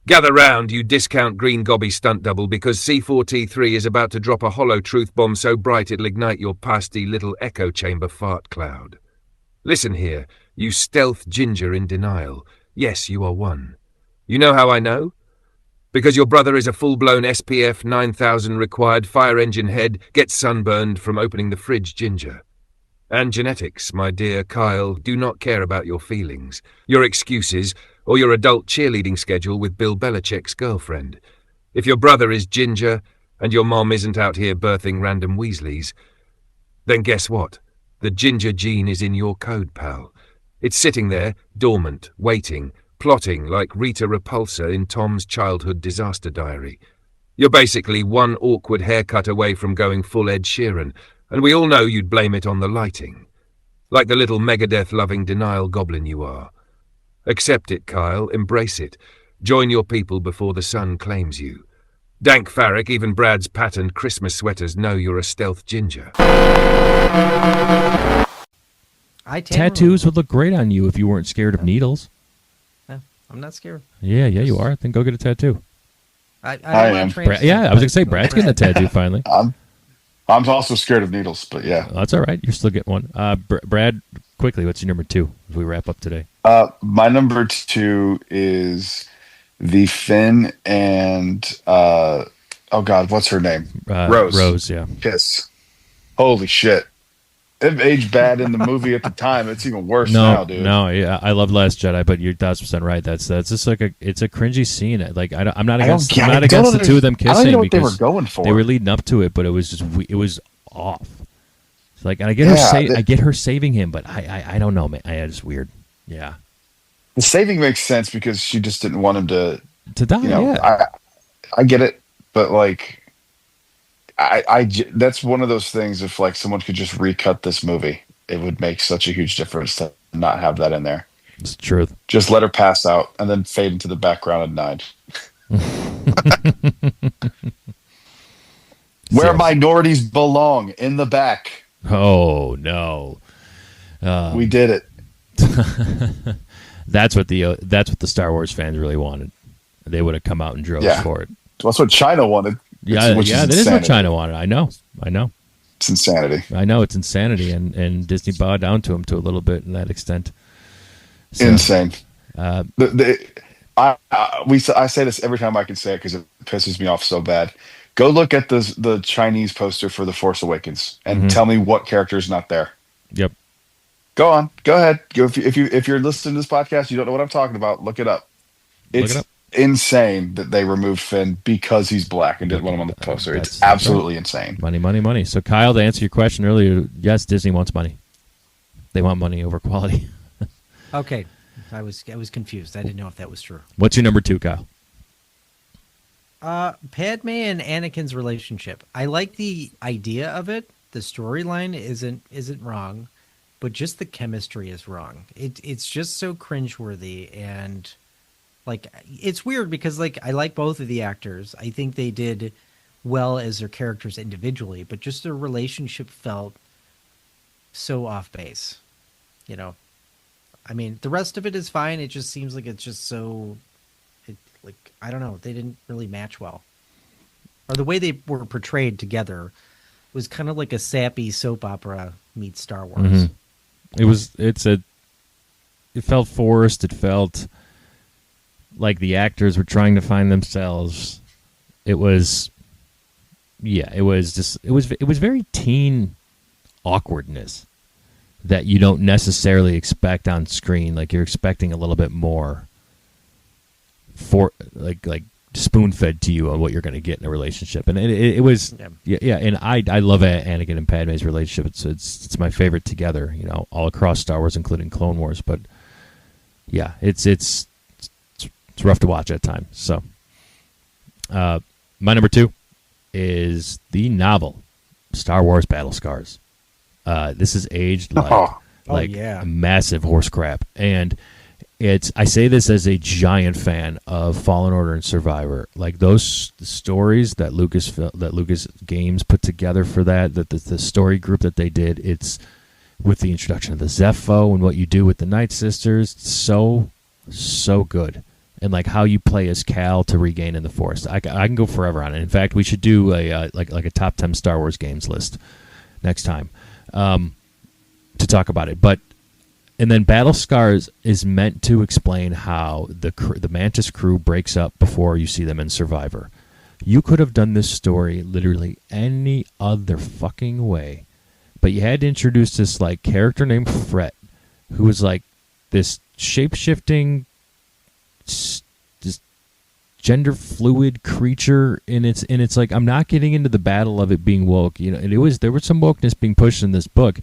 Gather round, you discount green gobby stunt double, because C4T3 is about to drop a hollow truth bomb so bright it'll ignite your pasty little echo chamber fart cloud. Listen here, you stealth ginger in denial. Yes, you are one. You know how I know? Because your brother is a full-blown SPF 9000 required fire engine head, gets sunburned from opening the fridge ginger. And genetics, my dear Kyle, do not care about your feelings, your excuses, or your adult cheerleading schedule with Bill Belichick's girlfriend. If your brother is ginger, and your mom isn't out here birthing random Weasleys, then guess what? The ginger gene is in your code, pal. It's sitting there, dormant, waiting, plotting like Rita Repulsa in Tom's childhood disaster diary. You're basically one awkward haircut away from going full Ed Sheeran, and we all know you'd blame it on the lighting. Like the little Megadeth-loving denial goblin you are. Accept it, Kyle. Embrace it. Join your people before the sun claims you. Dank Farrick, even Brad's patterned Christmas sweaters know you're a stealth ginger. Tattoos would look great on you if you weren't scared of needles. No, I'm not scared. Yeah, you are. Then go get a tattoo. I am. am. Yeah, I was going to say, Brad's getting a tattoo finally. I'm also scared of needles, but yeah. That's all right. You're still getting one. Brad, quickly, what's your number 2 as we wrap up today? My number 2 is the Finn and oh God, what's her name? Rose. Rose, yeah. Kiss. Holy shit. It aged bad in the movie at the time. It's even worse now, dude. No, yeah, I love Last Jedi, but you're 1,000% right. That's just like it's a cringy scene. Like I'm not against the two of them kissing. I don't know what they because were going for. They were leading up to it, but it was off. It's like, and I get her saving him, but I don't know, man. It's weird. Yeah. The saving makes sense because she just didn't want him to die. Yeah. I get it, but like. That's one of those things. If like someone could just recut this movie, it would make such a huge difference to not have that in there. It's the truth. Just let her pass out and then fade into the background at 9. Where minorities belong, in the back. Oh no, we did it. That's what the Star Wars fans really wanted. they would have come out in droves Yeah. for it. That's what China wanted. Yeah, which that is what China wanted. I know. It's insanity. I know it's insanity, and Disney bowed down to him to a little bit in that extent. So, Insane. Uh, I say this every time I can say it because it pisses me off so bad. Go look at the Chinese poster for The Force Awakens and tell me what character is not there. Yep. Go on. Go ahead. If you're listening to this podcast, you don't know what I'm talking about. Look it up. It's insane that they removed Finn because he's black and didn't want him on the poster. It's absolutely insane. Money, money, money. So, Kyle, to answer your question earlier, yes, Disney wants money. They want money over quality. Okay, I was confused. I didn't know if that was true. What's your number 2, Kyle? Padme and Anakin's relationship. I like the idea of it. The storyline isn't wrong, but just the chemistry is wrong. It's just so cringeworthy, and like it's weird because like I like both of the actors. I think they did well as their characters individually, but just their relationship felt so off base. You know, I mean, the rest of it is fine. It just seems like it's just so. Like, I don't know, they didn't really match well. Or the way they were portrayed together was kind of like a sappy soap opera meets Star Wars. Mm-hmm. It felt forced. It felt like the actors were trying to find themselves. It was very teen awkwardness that you don't necessarily expect on screen. Like, you're expecting a little bit more for like spoon-fed to you on what you're going to get in a relationship, and it was and I love Anakin and Padme's relationship. It's my favorite together, you know, all across Star Wars, including Clone Wars. But yeah, it's rough to watch at times. So my number 2 is the novel Star Wars Battle Scars. This is aged like massive horse crap, and I say this as a giant fan of Fallen Order and Survivor. Like, those stories that Lucas Games put together for that the story group that they did, it's with the introduction of the Zepho and what you do with the Night Sisters, so good. And like how you play as Cal to regain in the Force. I can go forever on it. In fact, we should do a like a top 10 Star Wars games list next time to talk about it. And then Battle Scars is meant to explain how the Mantis crew breaks up before you see them in Survivor. You could have done this story literally any other fucking way, but you had to introduce this like character named Fret, who was like this shape-shifting, this gender fluid creature, and it's like, I'm not getting into the battle of it being woke, you know. And there was some wokeness being pushed in this book.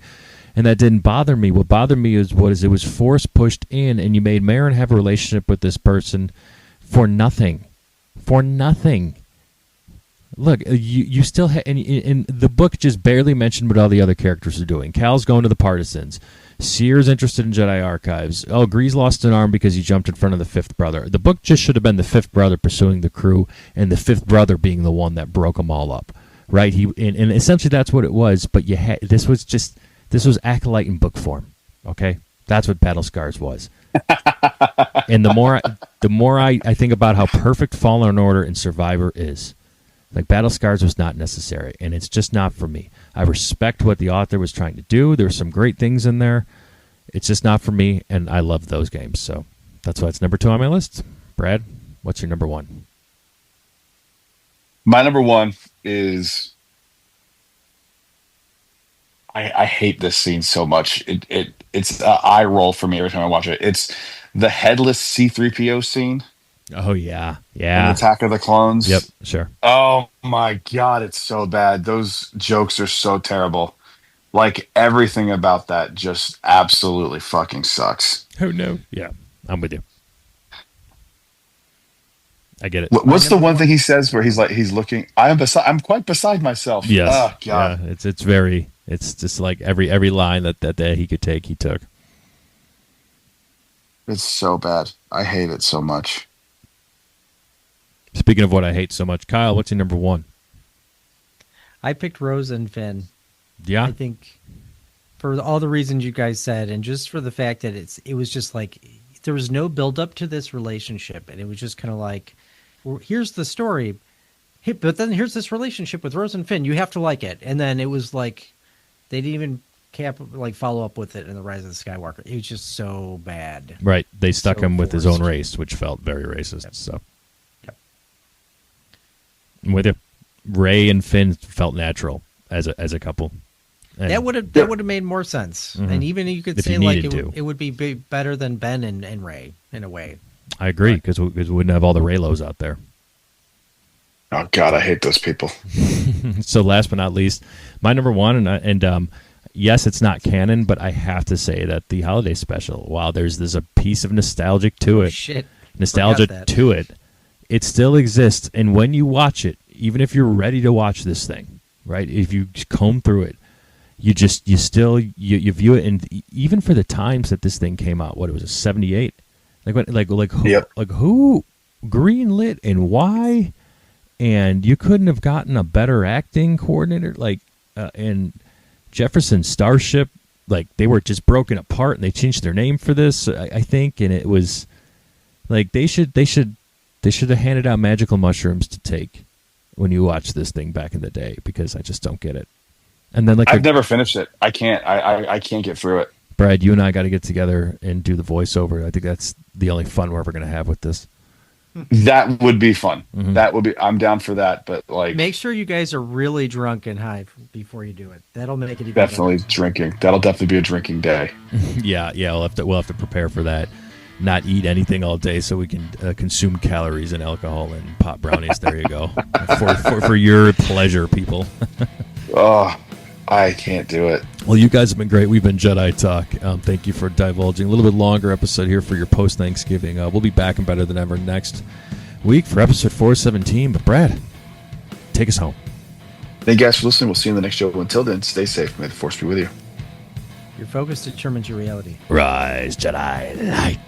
And that didn't bother me. What bothered me is it was force pushed in, and you made Marin have a relationship with this person for nothing. For nothing. Look, you still and the book just barely mentioned what all the other characters are doing. Cal's going to the Partisans. Seer's interested in Jedi Archives. Oh, Grease lost an arm because he jumped in front of the fifth brother. The book just should have been the fifth brother pursuing the crew, and the fifth brother being the one that broke them all up, right? And essentially that's what it was. But this was Acolyte in book form, okay? That's what Battle Scars was. And the more I think about how perfect Fallen Order and Survivor is, like, Battle Scars was not necessary, and it's just not for me. I respect what the author was trying to do. There were some great things in there. It's just not for me, and I love those games. So that's why it's number 2 on my list. Brad, what's your number 1? My number 1 is... I hate this scene so much. It's an eye roll for me every time I watch it. It's the headless C-3PO scene. Oh, yeah. In Attack of the Clones. Yep, sure. Oh, my God, it's so bad. Those jokes are so terrible. Like, everything about that just absolutely fucking sucks. Oh, no. Yeah, I'm with you. I get it. What's the one thing he says where he's looking? I'm quite beside myself. Yes. Oh, God. Yeah, it's just like every line that he could take, he took. It's so bad. I hate it so much. Speaking of what I hate so much, Kyle, what's your number 1? I picked Rose and Finn. Yeah. I think for all the reasons you guys said, and just for the fact that it was just like there was no build up to this relationship, and it was just kind of like well, here's the story, but then here's this relationship with Rose and Finn. You have to like it. And then it was like they didn't even follow up with it in the Rise of the Skywalker. It was just so bad. Right. They stuck So him with his own forced. race, which felt very racist. Yep. So Yep. I'm with you. Ray and Finn felt natural as a couple. And That would have made more sense. Mhm. And even you could If say you like needed it would be better than Ben and Ray in a way. I agree, because we wouldn't have all the Raylos out there. Oh God, I hate those people. So last but not least, my number one, and yes, it's not canon, but I have to say that the holiday special, while there's a piece of nostalgia to it, Forgot that. to it, it still exists. And when you watch it, even if you're ready to watch this thing, right? If you comb through it, you view it, and even for the times that this thing came out, what it was, a 78, who greenlit and why, and you couldn't have gotten a better acting coordinator, and Jefferson Starship, they were just broken apart, and they changed their name for this, I think, and it was like they should have handed out magical mushrooms to take when you watch this thing back in the day, because I just don't get it. And then I've never finished it. I can't. I can't get through it. Brad, you and I got to get together and do the voiceover. I think that's the only fun we're ever going to have with this. That would be fun. Mhm. That would be. I'm down for that. But Make sure you guys are really drunk and high before you do it. That'll make it even definitely better. drinking. That'll definitely be a drinking day. Yeah, we'll have to prepare for that. Not eat anything all day so we can consume calories and alcohol and pop brownies. There you go. for your pleasure, people. Oh, I can't do it. Well, you guys have been great. We've been Jedi Talk. Thank you for divulging a little bit longer episode here for your post-Thanksgiving. We'll be back and better than ever next week for episode 417. But Brad, take us home. Thank you guys for listening. We'll see you in the next show. Until then, stay safe. May the Force be with you. Your focus determines your reality. Rise, Jedi Light.